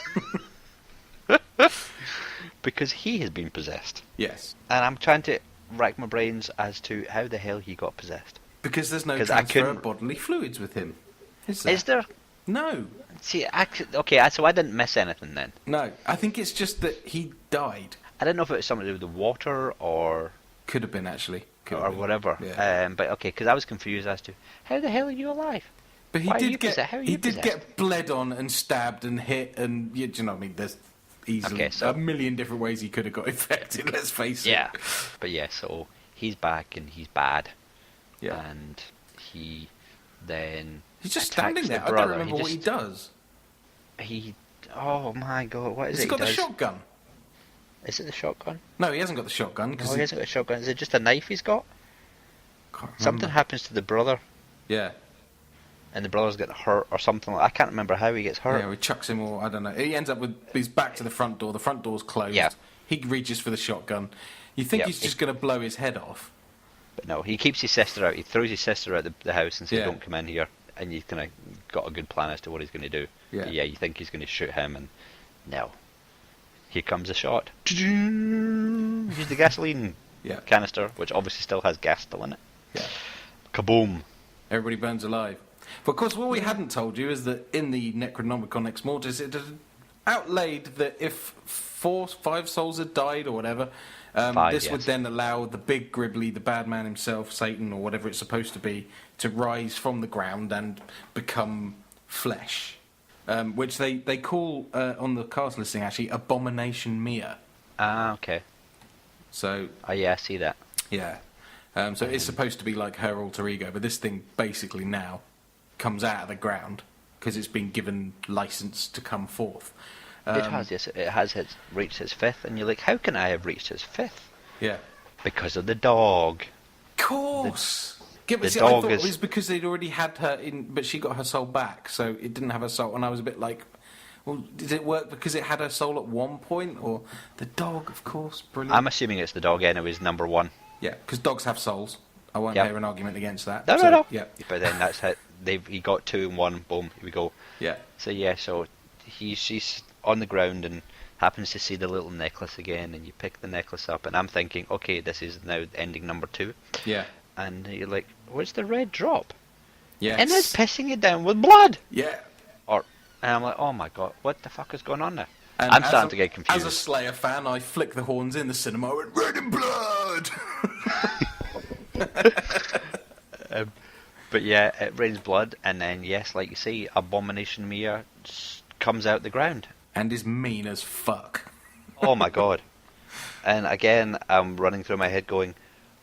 Because he has been possessed. Yes. And I'm trying to rack my brains as to how the hell he got possessed. Because there's no transfer of bodily fluids with him. Is there? No. See, okay, so I didn't miss anything then. No, I think it's just that he died. I don't know if it was something to do with the water or... Could have been, actually. Whatever. Yeah. But okay, because I was confused as to, how the hell are you alive? But he did get bled on and stabbed and hit, and you know what I mean. easily. Okay, so- a million different ways he could have got infected, let's face it. Yeah. But yeah, so he's back and he's bad. Yeah. And he then He's just attacks standing there. the I don't brother. remember what he does. Oh my god, what is Has it he got the does? shotgun? Is it the shotgun? No, he hasn't got the shotgun. No, Cause he hasn't got a shotgun. Is it just a knife he's got? Can't remember. Something happens to the brother, Yeah. and the brother's getting hurt or something. I can't remember how he gets hurt. Yeah, he chucks him or I don't know. He ends up with his back to the front door. The front door's closed. Yeah. He reaches for the shotgun. You think Yeah, he's just going to blow his head off? But no, he keeps his sister out. He throws his sister out the house and says, Yeah. "Don't come in here." And you've kind of got a good plan as to what he's going to do. Yeah. But yeah, you think he's going to shoot him, and no. Here comes a shot. Use the gasoline Yeah. canister, which obviously still has gas still in it. Yeah. Kaboom! Everybody burns alive. But of course, what we hadn't told you is that in the Necronomicon Ex Mortis, it had outlaid that if 5 souls had died or whatever, this would yes. then allow the big Gribbly, the bad man himself, Satan, or whatever it's supposed to be, to rise from the ground and become flesh. Which they call, on the cast listing actually, Abomination Mia. Ah, okay. So, Oh yeah, I see that. yeah. So it's supposed to be like her alter ego, but this thing basically now comes out of the ground because it's been given license to come forth. It has, yes. It has reached its 5th, and you're like, how can I have reached its 5th? Yeah. Because of the dog. Course. Yeah, but the see, I dog thought is- it was because they'd already had her in, but she got her soul back, so it didn't have her soul. And I was a bit like, well, did it work because it had her soul at one point, or the dog? Of course, brilliant. I'm assuming it's the dog anyways, number 1. Yeah, because dogs have souls. I won't Yeah. hear an argument against that. No, So, no. Yeah, But then that's how he got 2 and 1. Boom, here we go. yeah, So yeah, so she's on the ground and happens to see the little necklace again, and you pick the necklace up, and I'm thinking, okay, this is now ending number 2, yeah, and you're like, where's the red drop? yes. And it's pissing it down with blood. Yeah. And I'm like, oh my god, what the fuck is going on there? And I'm as starting a- to get confused. As a Slayer fan, I flick the horns in the cinema. I went, red and blood! But yeah, it rains blood, and then yes, like you say, Abomination Mia comes out the ground. And is mean as fuck. Oh my god. And again, I'm running through my head going,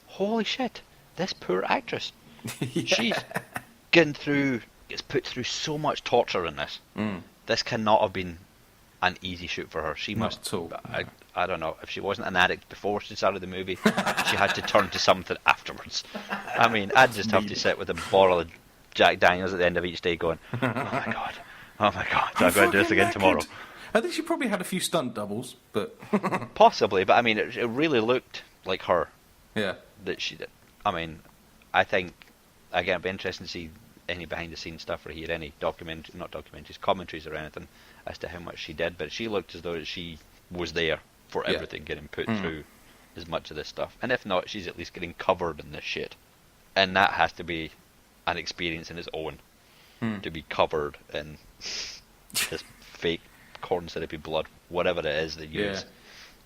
holy shit, this poor actress. She's gets put through so much torture in this. Mm. This cannot have been an easy shoot for her. She Not must. at all. I don't know. If she wasn't an addict before she started the movie, she had to turn to something afterwards. I mean, I'd just have to sit with a bottle of Jack Daniels at the end of each day going, oh my god, I'm going to do this again tomorrow. I think she probably had a few stunt doubles, but Possibly, but I mean, it really looked like her yeah, that she did. I mean, I think, again, it'd be interesting to see any behind-the-scenes stuff or hear any commentaries or anything as to how much she did, but she looked as though she was there for Yeah. everything, getting put through as much of this stuff. And if not, she's at least getting covered in this shit. And that has to be an experience in its own, to be covered in this fake corn syrupy blood, whatever it is they use. Yeah.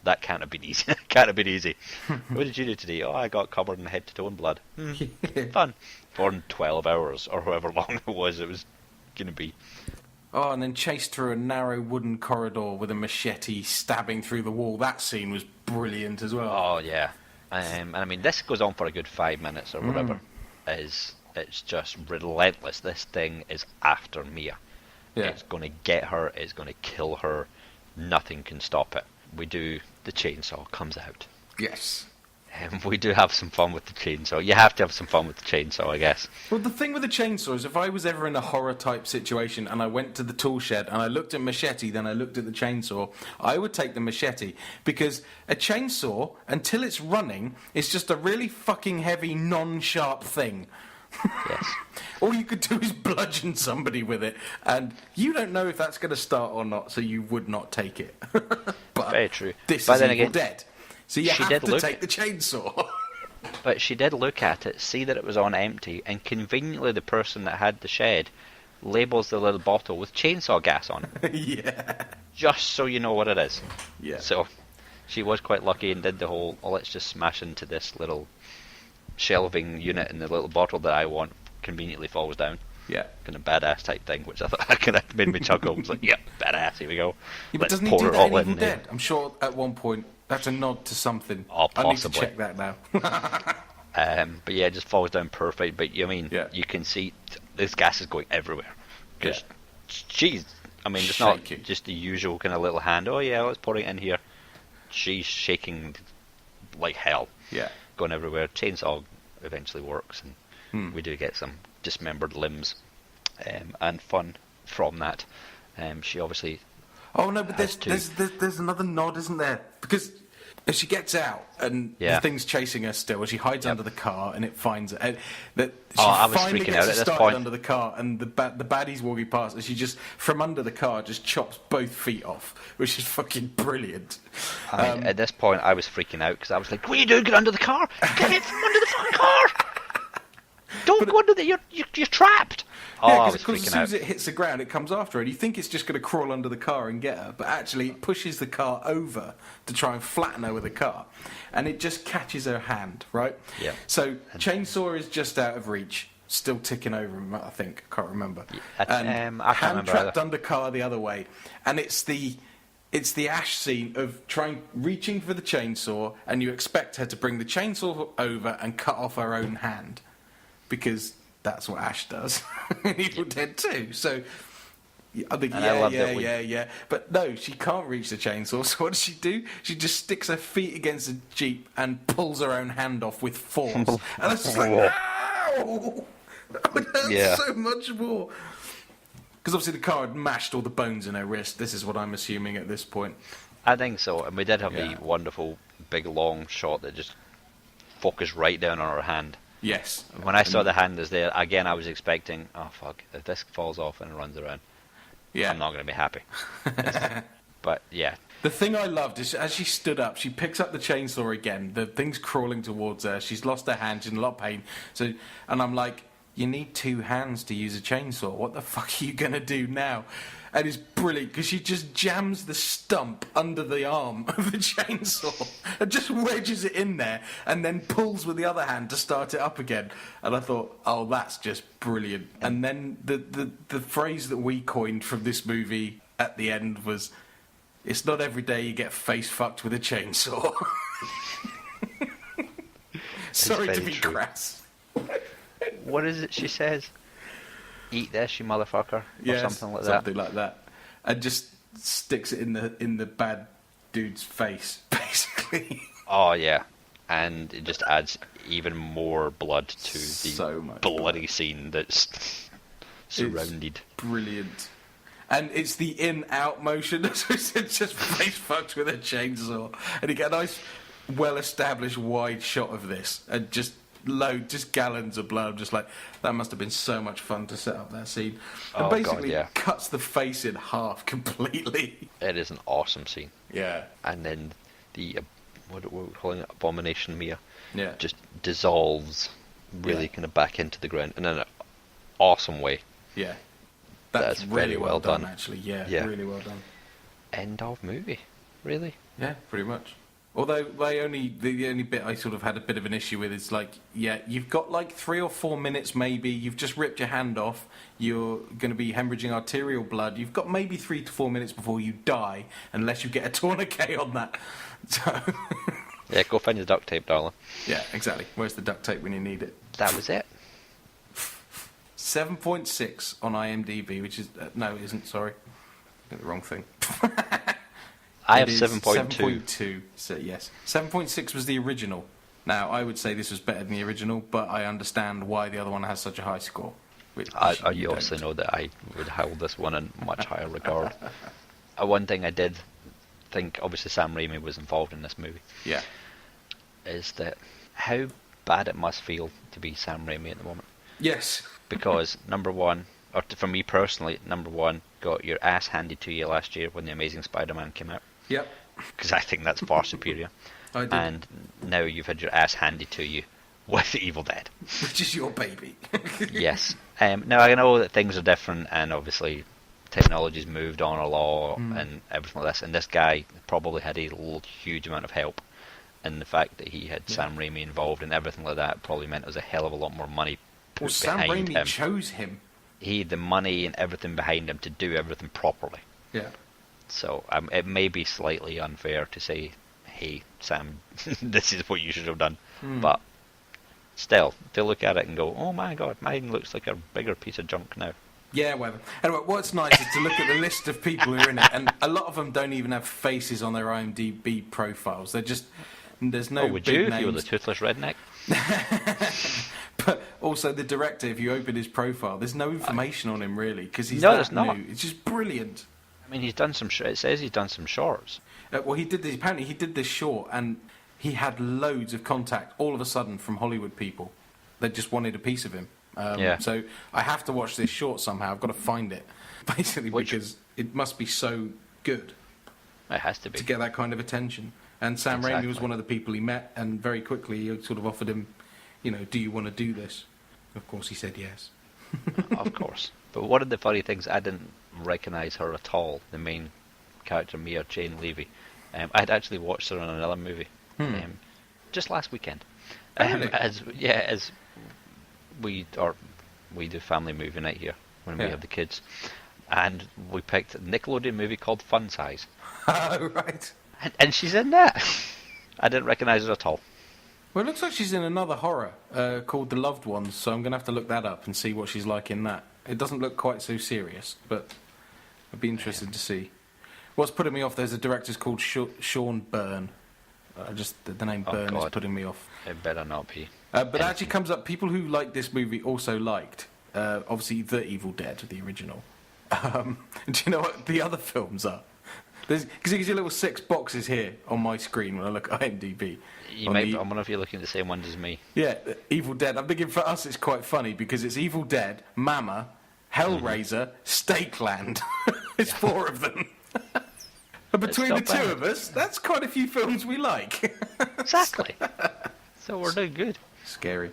That can't have been easy. Can't have been easy. What did you do today? Oh, I got covered in head to toe in blood. Fun. For 12 hours or however long it was going to be. Oh, and then chased through a narrow wooden corridor with a machete stabbing through the wall. That scene was brilliant as well. Oh yeah, and I mean this goes on for a good 5 minutes or whatever. It's just relentless. This thing is after Mia. Yeah. It's going to get her. It's going to kill her. Nothing can stop it. The chainsaw comes out. Yes. And we do have some fun with the chainsaw. You have to have some fun with the chainsaw, I guess. Well, the thing with the chainsaw is if I was ever in a horror-type situation and I went to the tool shed and I looked at machete, then I looked at the chainsaw, I would take the machete. Because a chainsaw, until it's running, is just a really fucking heavy, non-sharp thing. Yes. All you could do is bludgeon somebody with it, and you don't know if that's going to start or not, so you would not take it. But Very true. This But is then Evil again, Dead. So you she have did to look- take the chainsaw. But she did look at it, see that it was on empty, and conveniently the person that had the shed labels the little bottle with chainsaw gas on it. Yeah. Just so you know what it is. Yeah. So she was quite lucky and did the whole, oh, let's just smash into this little shelving unit, and the little bottle that I want conveniently falls down. Yeah. kind of badass type thing, which I thought kind of made me chuckle. I was like, yeah, badass, here we go. Yeah, but Let's doesn't he pour do it that all in Evil in Dead? I'm sure at one point that's a nod to something. Oh, I need to possibly. check that now. But yeah, it just falls down perfect. But I mean, Yeah. you can see this gas is going everywhere. Because she's, I mean, it's Shaking. not just the usual kind of little hand. Oh yeah, let's pour it in here. She's shaking like hell, Yeah. going everywhere. Chainsaw eventually works, and Hmm. we do get some dismembered limbs and fun from that. She obviously Oh no, but has there's another nod, isn't there? Because if she gets out and Yeah. the thing's chasing her still, and she hides Yep. under the car and it finds her. That she I was finally freaking gets out her at this started point. under the car, and the baddie's walking past, and she just from under the car just chops both feet off, which is fucking brilliant. I mean, at this point, I was freaking out because I was like, "What are you doing? Get under the car! Get it from under the fucking car! Don't go under the. You're trapped." Oh, Yeah, I was because as freaking soon out. as it hits the ground, it comes after her, and you think it's just going to crawl under the car and get her, but actually it pushes the car over to try and flatten her with the car, and it just catches her hand, right? Yeah. So Chainsaw is just out of reach, still ticking over him, I think. I can't remember. That's, And I can't hand remember trapped either. under car the other way, and it's the Ash scene of reaching for the chainsaw, and you expect her to bring the chainsaw over and cut off her own hand, because that's what Ash does in Evil Dead 2. So I think, And I loved it when- yeah. But no, she can't reach the chainsaw, so what does she do? She just sticks her feet against the Jeep and pulls her own hand off with force. And it's just like, ow! That would hurt Yeah. so much more. Because obviously the car had mashed all the bones in her wrist. This is what I'm assuming at this point. I think so, and we did have Yeah. the wonderful big long shot that just focused right down on her hand. Yes. When I saw the hand is there again, I was expecting, oh fuck, if this falls off and runs around, Yeah. I'm not going to be happy. But yeah, The thing I loved is as she stood up, she picks up the chainsaw again. The thing's crawling towards her. She's lost her hand. She's in a lot of pain. And I'm like, you need two hands to use a chainsaw. What the fuck are you going to do now? And it's brilliant because she just jams the stump under the arm of the chainsaw and just wedges it in there and then pulls with the other hand to start it up again. And I thought, oh, that's just brilliant. And then the phrase that we coined from this movie at the end was, it's not every day you get face fucked with a chainsaw. Sorry to very be true. crass. what is it she says? Eat this, you motherfucker, or Yes, something like that. something like that. And just sticks it in the bad dude's face, basically. Oh yeah, and it just adds even more blood to the So much bloody blood. scene that's surrounded. Brilliant. And it's the in-out motion. So it's just face fucked with a chainsaw. And you get a nice, well-established wide shot of this. And just gallons of blood. I'm just like, that must have been so much fun to set up that scene. And Oh, God, basically yeah. cuts the face in half completely. It is an awesome scene. Yeah. And then the what we're calling it, Abomination Mia, Yeah. just dissolves really Yeah. kind of back into the ground in an awesome way. Yeah. That's That's really very well well done, done. actually. Yeah, Yeah. really well done. End of movie, really. Yeah, pretty much. Although the only bit I sort of had a bit of an issue with is like, yeah, you've got like 3 or 4 minutes maybe. You've just ripped your hand off. You're going to be hemorrhaging arterial blood. You've got maybe 3 to 4 minutes before you die, unless you get a tourniquet on that. So, Yeah, go find your duct tape, darling. yeah, exactly. Where's the duct tape when you need it? That was it. 7.6 on IMDb, which is no, it isn't. Sorry, got the wrong thing. I have It is 7.2. 7.2. So yes, 7.6 was the original. Now I would say this was better than the original, but I understand why the other one has such a high score. Which You obviously know that I would hold this one in much higher regard. One thing I did think, obviously Sam Raimi was involved in this movie, Yeah. is that how bad it must feel to be Sam Raimi at the moment. Yes. Because number one, or for me personally, number one, got your ass handed to you last year when The Amazing Spider-Man came out. Yep. Because I think that's far superior. I did. And now you've had your ass handed to you with Evil Dead. Which is your baby. Yes. Now I know that things are different, and obviously technology's moved on a lot and everything like this. And this guy probably had a huge amount of help. And the fact that he had Sam Raimi involved and everything like that probably meant there was a hell of a lot more money put Well, Sam behind Raimi him. chose him. he had the money and everything behind him to do everything properly. Yeah. So it may be slightly unfair to say, hey, Sam, this is what you should have done. But still, they look at it and go, oh my god, mine looks like a bigger piece of junk now. Yeah, whatever. Anyway, what's nice is to look at the list of people who are in it, and a lot of them don't even have faces on their IMDb profiles. They're just, there's no would big you names. if you were the toothless redneck? But also the director, if you open his profile, there's no information on him really, because he's there's that not. new. It's just brilliant. I mean, he's done some. It says he's done some shorts. Well, he did this. Apparently, he did this short, and he had loads of contact all of a sudden from Hollywood people that just wanted a piece of him. Yeah. So I have to watch this short somehow. I've got to find it, basically, because it must be so good It has to be. to get that kind of attention. And Sam Raimi was one of the people he met, and very quickly he sort of offered him, do you want to do this? Of course, he said yes. Of course. But one of the funny things, I didn't recognise her at all, the main character, Mia Jane Levy. I'd actually watched her in another movie just last weekend. Really? As we do family movie night here when we have the kids, and we picked a Nickelodeon movie called Fun Size. Oh, right. And she's in that. I didn't recognise her at all. Well, it looks like she's in another horror called The Loved Ones, so I'm going to have to look that up and see what she's like in that. It doesn't look quite so serious, but I'd be interested to see. What's putting me off, there's a director called Sean Byrne. The name Byrne is putting me off. It better not be. But it actually comes up, people who like this movie also liked, obviously, The Evil Dead, the original. Do you know what the other films are? Because it gives you little 6 boxes here on my screen when I look at IMDb. I wonder if you're looking at the same ones as me. Yeah, Evil Dead. I'm thinking for us it's quite funny because it's Evil Dead, Mama, Hellraiser, Stakeland. It's 4 of them. And between the two of us, that's quite a few films we like. Exactly. So we're doing good. Scary.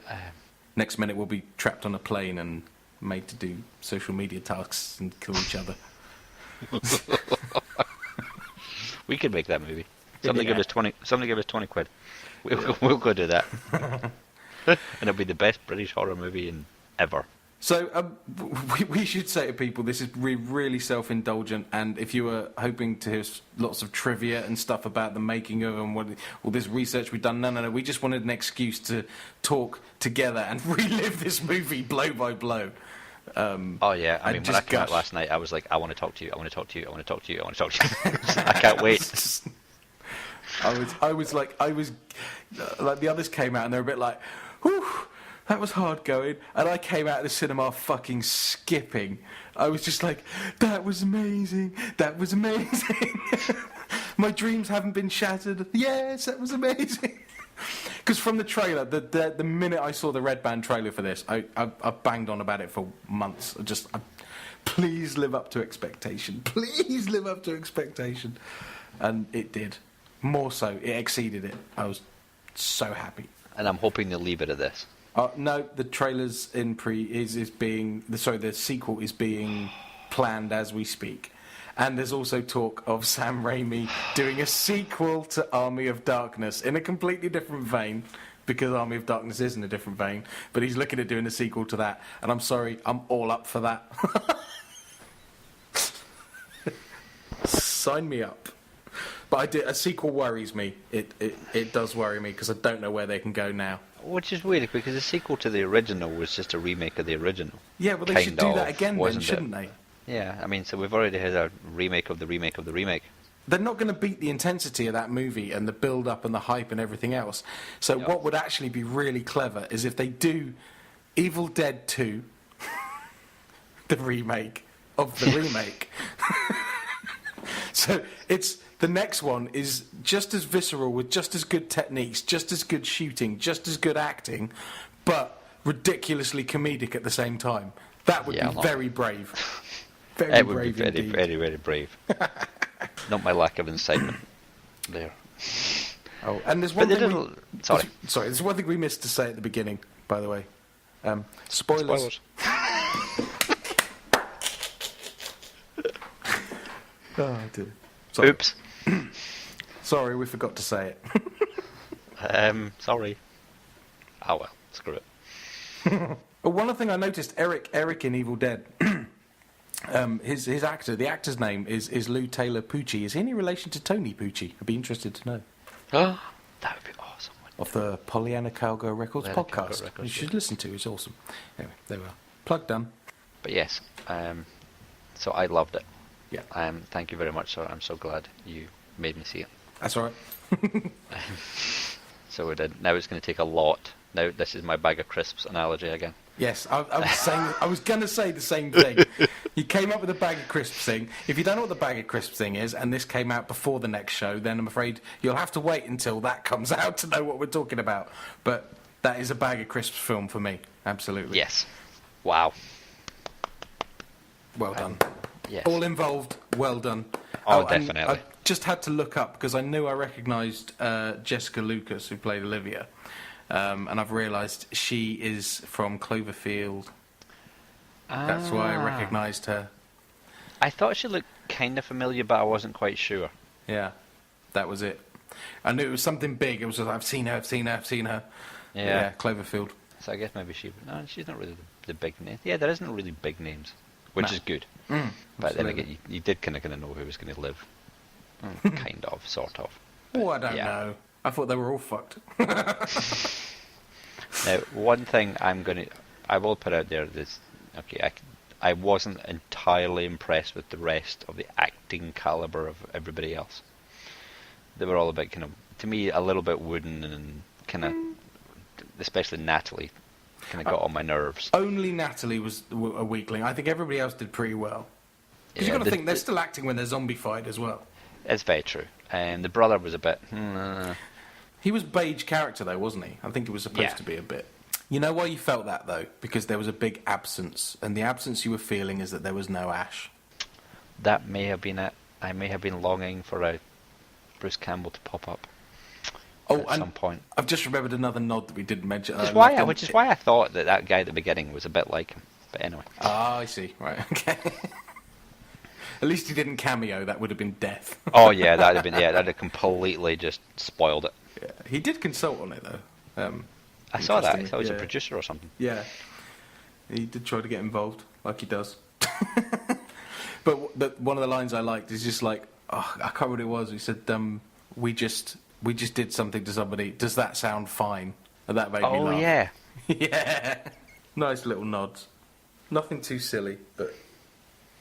Next minute we'll be trapped on a plane and made to do social media tasks and kill each other. We could make that movie. Somebody give us 20 quid. We'll go do that. And it'll be the best British horror movie ever. So we should say to people, this is really self-indulgent, and if you were hoping to hear lots of trivia and stuff about the making of and all this research we've done, no, we just wanted an excuse to talk together and relive this movie blow by blow. Oh yeah, I mean when I came out last night, I was like, I want to talk to you, I want to talk to you, I want to talk to you, I want to talk to you. I can't wait. I was like the others came out and they were a bit like, whew, that was hard going, and I came out of the cinema fucking skipping. I was just like, that was amazing, that was amazing. My dreams haven't been shattered. Yes, that was amazing. Because from the trailer, the minute I saw the Red Band trailer for this, I banged on about it for months. Please live up to expectation. Please live up to expectation. And it did. More so, it exceeded it. I was so happy. And I'm hoping they'll leave it at this. No, the trailer's the sequel is being planned as we speak. And there's also talk of Sam Raimi doing a sequel to Army of Darkness in a completely different vein, because Army of Darkness is in a different vein, but he's looking at doing a sequel to that, and I'm sorry, I'm all up for that. Sign me up. But a sequel worries me. It does worry me, because I don't know where they can go now. Which is weird, because the sequel to the original was just a remake of the original. Yeah, well, they should do that again then, shouldn't they? Yeah, I mean, so we've already had a remake of the remake of the remake. They're not going to beat the intensity of that movie and the build-up and the hype and everything else. So what would actually be really clever is if they do Evil Dead 2, the remake of the remake. So the next one is just as visceral, with just as good techniques, just as good shooting, just as good acting, but ridiculously comedic at the same time. That would be very brave. It would be very, very, very brave. Not my lack of incitement there. Oh, and there's one thing. Sorry, there's one thing we missed to say at the beginning, by the way. Spoilers. Oh, dear. Sorry. Oops. Sorry, we forgot to say it. Sorry. Oh well, screw it. Well, one other thing I noticed, Eric in Evil Dead, his actor, the actor's name is Lou Taylor Pucci. Is he any relation to Tony Pucci? I'd be interested to know. Oh, that would be awesome. Of the Pollyanna Cowgirl Records podcast. Records, you should listen to. It's awesome. Anyway, there we are. Plug done. But yes, so I loved it. Yeah. Thank you very much, sir. I'm so glad you made me see it. That's all right. So we did. Now it's going to take a lot. Now this is my bag of crisps analogy again. Yes, I was going to say the same thing. You came up with a bag of crisps thing. If you don't know what the bag of crisps thing is, and this came out before the next show, then I'm afraid you'll have to wait until that comes out to know what we're talking about. But that is a bag of crisps film for me. Absolutely. Yes. Wow. Well done. Yes. All involved, well done. Oh, definitely. I just had to look up because I knew I recognised Jessica Lucas, who played Olivia. And I've realised she is from Cloverfield. That's why I recognised her. I thought she looked kind of familiar, but I wasn't quite sure. Yeah, that was it. I knew it was something big. It was I've seen her. Yeah, Cloverfield. So I guess maybe no, she's not really the big name. Yeah, there isn't really big names, which is good. But then again, you did kind of know who was going to live. Kind of, sort of. Oh, I don't know. I thought they were all fucked. Now, one thing I will put out there is, okay, I wasn't entirely impressed with the rest of the acting caliber of everybody else. They were all a bit kind of, to me, a little bit wooden and kind of, especially Natalie, kind of got on my nerves. Only Natalie was a weakling. I think everybody else did pretty well. Because you've got to think, they're still acting when they're zombified as well. It's very true. And the brother was a bit... He was beige character, though, wasn't he? I think it was supposed to be a bit. You know why you felt that, though? Because there was a big absence. And the absence you were feeling is that there was no Ash. That may have been it. I may have been longing for a Bruce Campbell to pop up at some point. I've just remembered another nod that we didn't mention. Which is why I thought that guy at the beginning was a bit like him. But anyway. Ah, I see. Right, okay. At least he didn't cameo. That would have been death. Oh, yeah, that'd have completely just spoiled it. Yeah. He did consult on it, though. I saw that. I thought he was a producer or something. Yeah. He did try to get involved, like he does. But one of the lines I liked is just like, I can't remember what it was. He said, we just did something to somebody. Does that sound fine? And that made me laugh. Oh, yeah. Yeah. Nice little nods. Nothing too silly, but...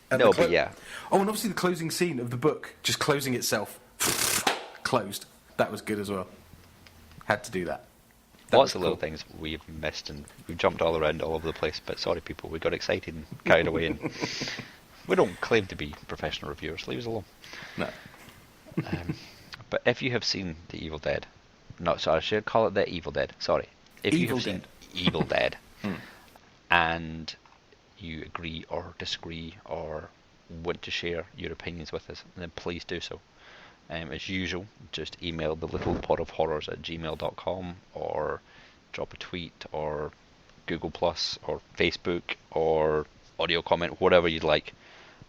but yeah. Oh, and obviously the closing scene of the book, just closing itself. Closed. That was good as well. Had to do that. Lots of little things we've missed, and we've jumped all around all over the place, but sorry people, we got excited and carried away, and we don't claim to be professional reviewers, leave us alone. No. But if you have seen The Evil Dead, I should call it The Evil Dead, sorry. If you have seen Evil Dead, and you agree or disagree or want to share your opinions with us, then please do so. As usual, just email thelittlepodofhorrors@gmail.com or drop a tweet or Google Plus or Facebook or audio comment, whatever you'd like.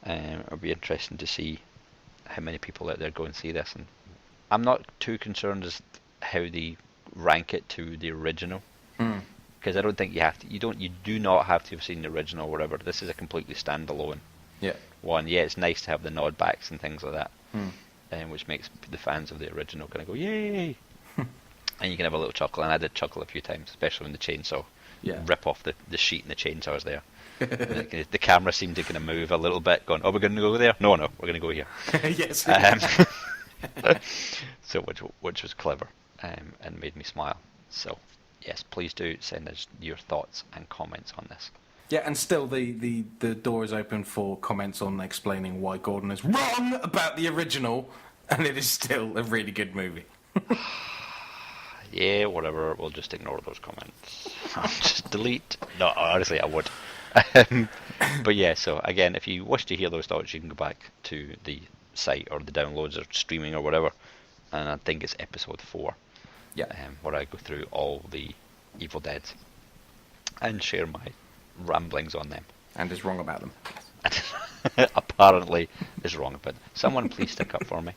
It'll be interesting to see how many people out there go and see this. And I'm not too concerned as how they rank it to the original, because I don't think you have to. You do not have to have seen the original or whatever. This is a completely standalone one. Yeah, it's nice to have the nod backs and things like that. Which makes the fans of the original kind of go, yay! And you can have a little chuckle, and I did chuckle a few times, especially when the chainsaw rip off the sheet and the chainsaw's there. The camera seemed to kind of move a little bit, going, we're going to go there? No, we're going to go here. Yes. So which was clever and made me smile. So, yes, please do send us your thoughts and comments on this. Yeah, and still the door is open for comments on explaining why Gordon is wrong about the original, and it is still a really good movie. Yeah, whatever, we'll just ignore those comments. Just delete. No, honestly, I would. But yeah, so again, if you wish to hear those thoughts, you can go back to the site or the downloads or streaming or whatever, and I think it's episode 4. Yeah. Where I go through all the Evil Deads and share my ramblings on them. And is wrong about them. Apparently is wrong about them. Someone please stick up for me.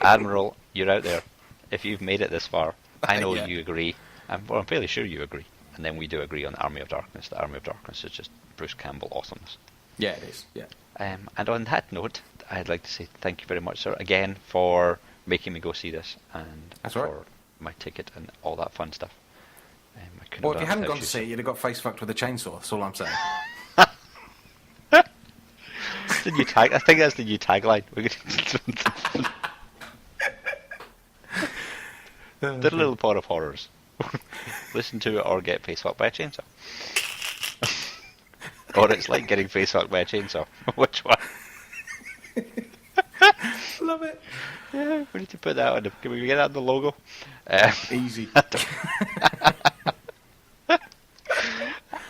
Admiral, you're out there. If you've made it this far, I know you agree. I'm fairly sure you agree. and then we do agree on Army of Darkness. The Army of Darkness is just Bruce Campbell awesomeness. Yeah, it is. Yeah. And on that note, I'd like to say thank you very much, sir, again for making me go see this, and That's for all right. my ticket and all that fun stuff. I couldn't Well, have if you done hadn't it gone without to see it, you'd have got face fucked with a chainsaw. That's all I'm saying. The new tag. I think that's the new tagline. The little pot of horrors. Listen to it or get face fucked by a chainsaw. Or it's like getting face fucked by a chainsaw. Which one? Love it. Yeah, we need to put that on. Can we get that on the logo? Easy.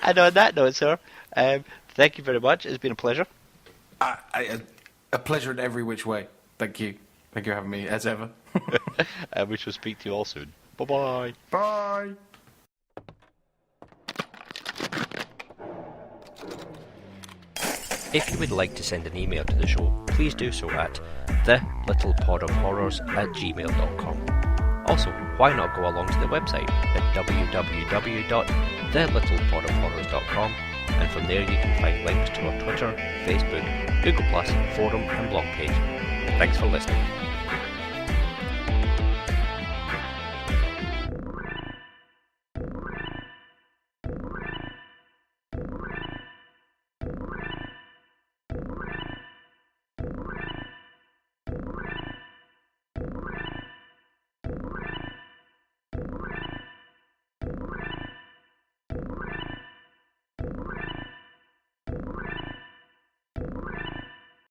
And on that note, sir, thank you very much. It's been a pleasure. A pleasure in every which way. Thank you. Thank you for having me, as ever. And we shall speak to you all soon. Bye-bye. Bye. If you would like to send an email to the show, please do so at thelittlepodofhorrors@gmail.com. Also, why not go along to the website at www.thelittlepodofhorrors.com, and from there you can find links to our Twitter, Facebook, Google+, forum and blog page. Thanks for listening.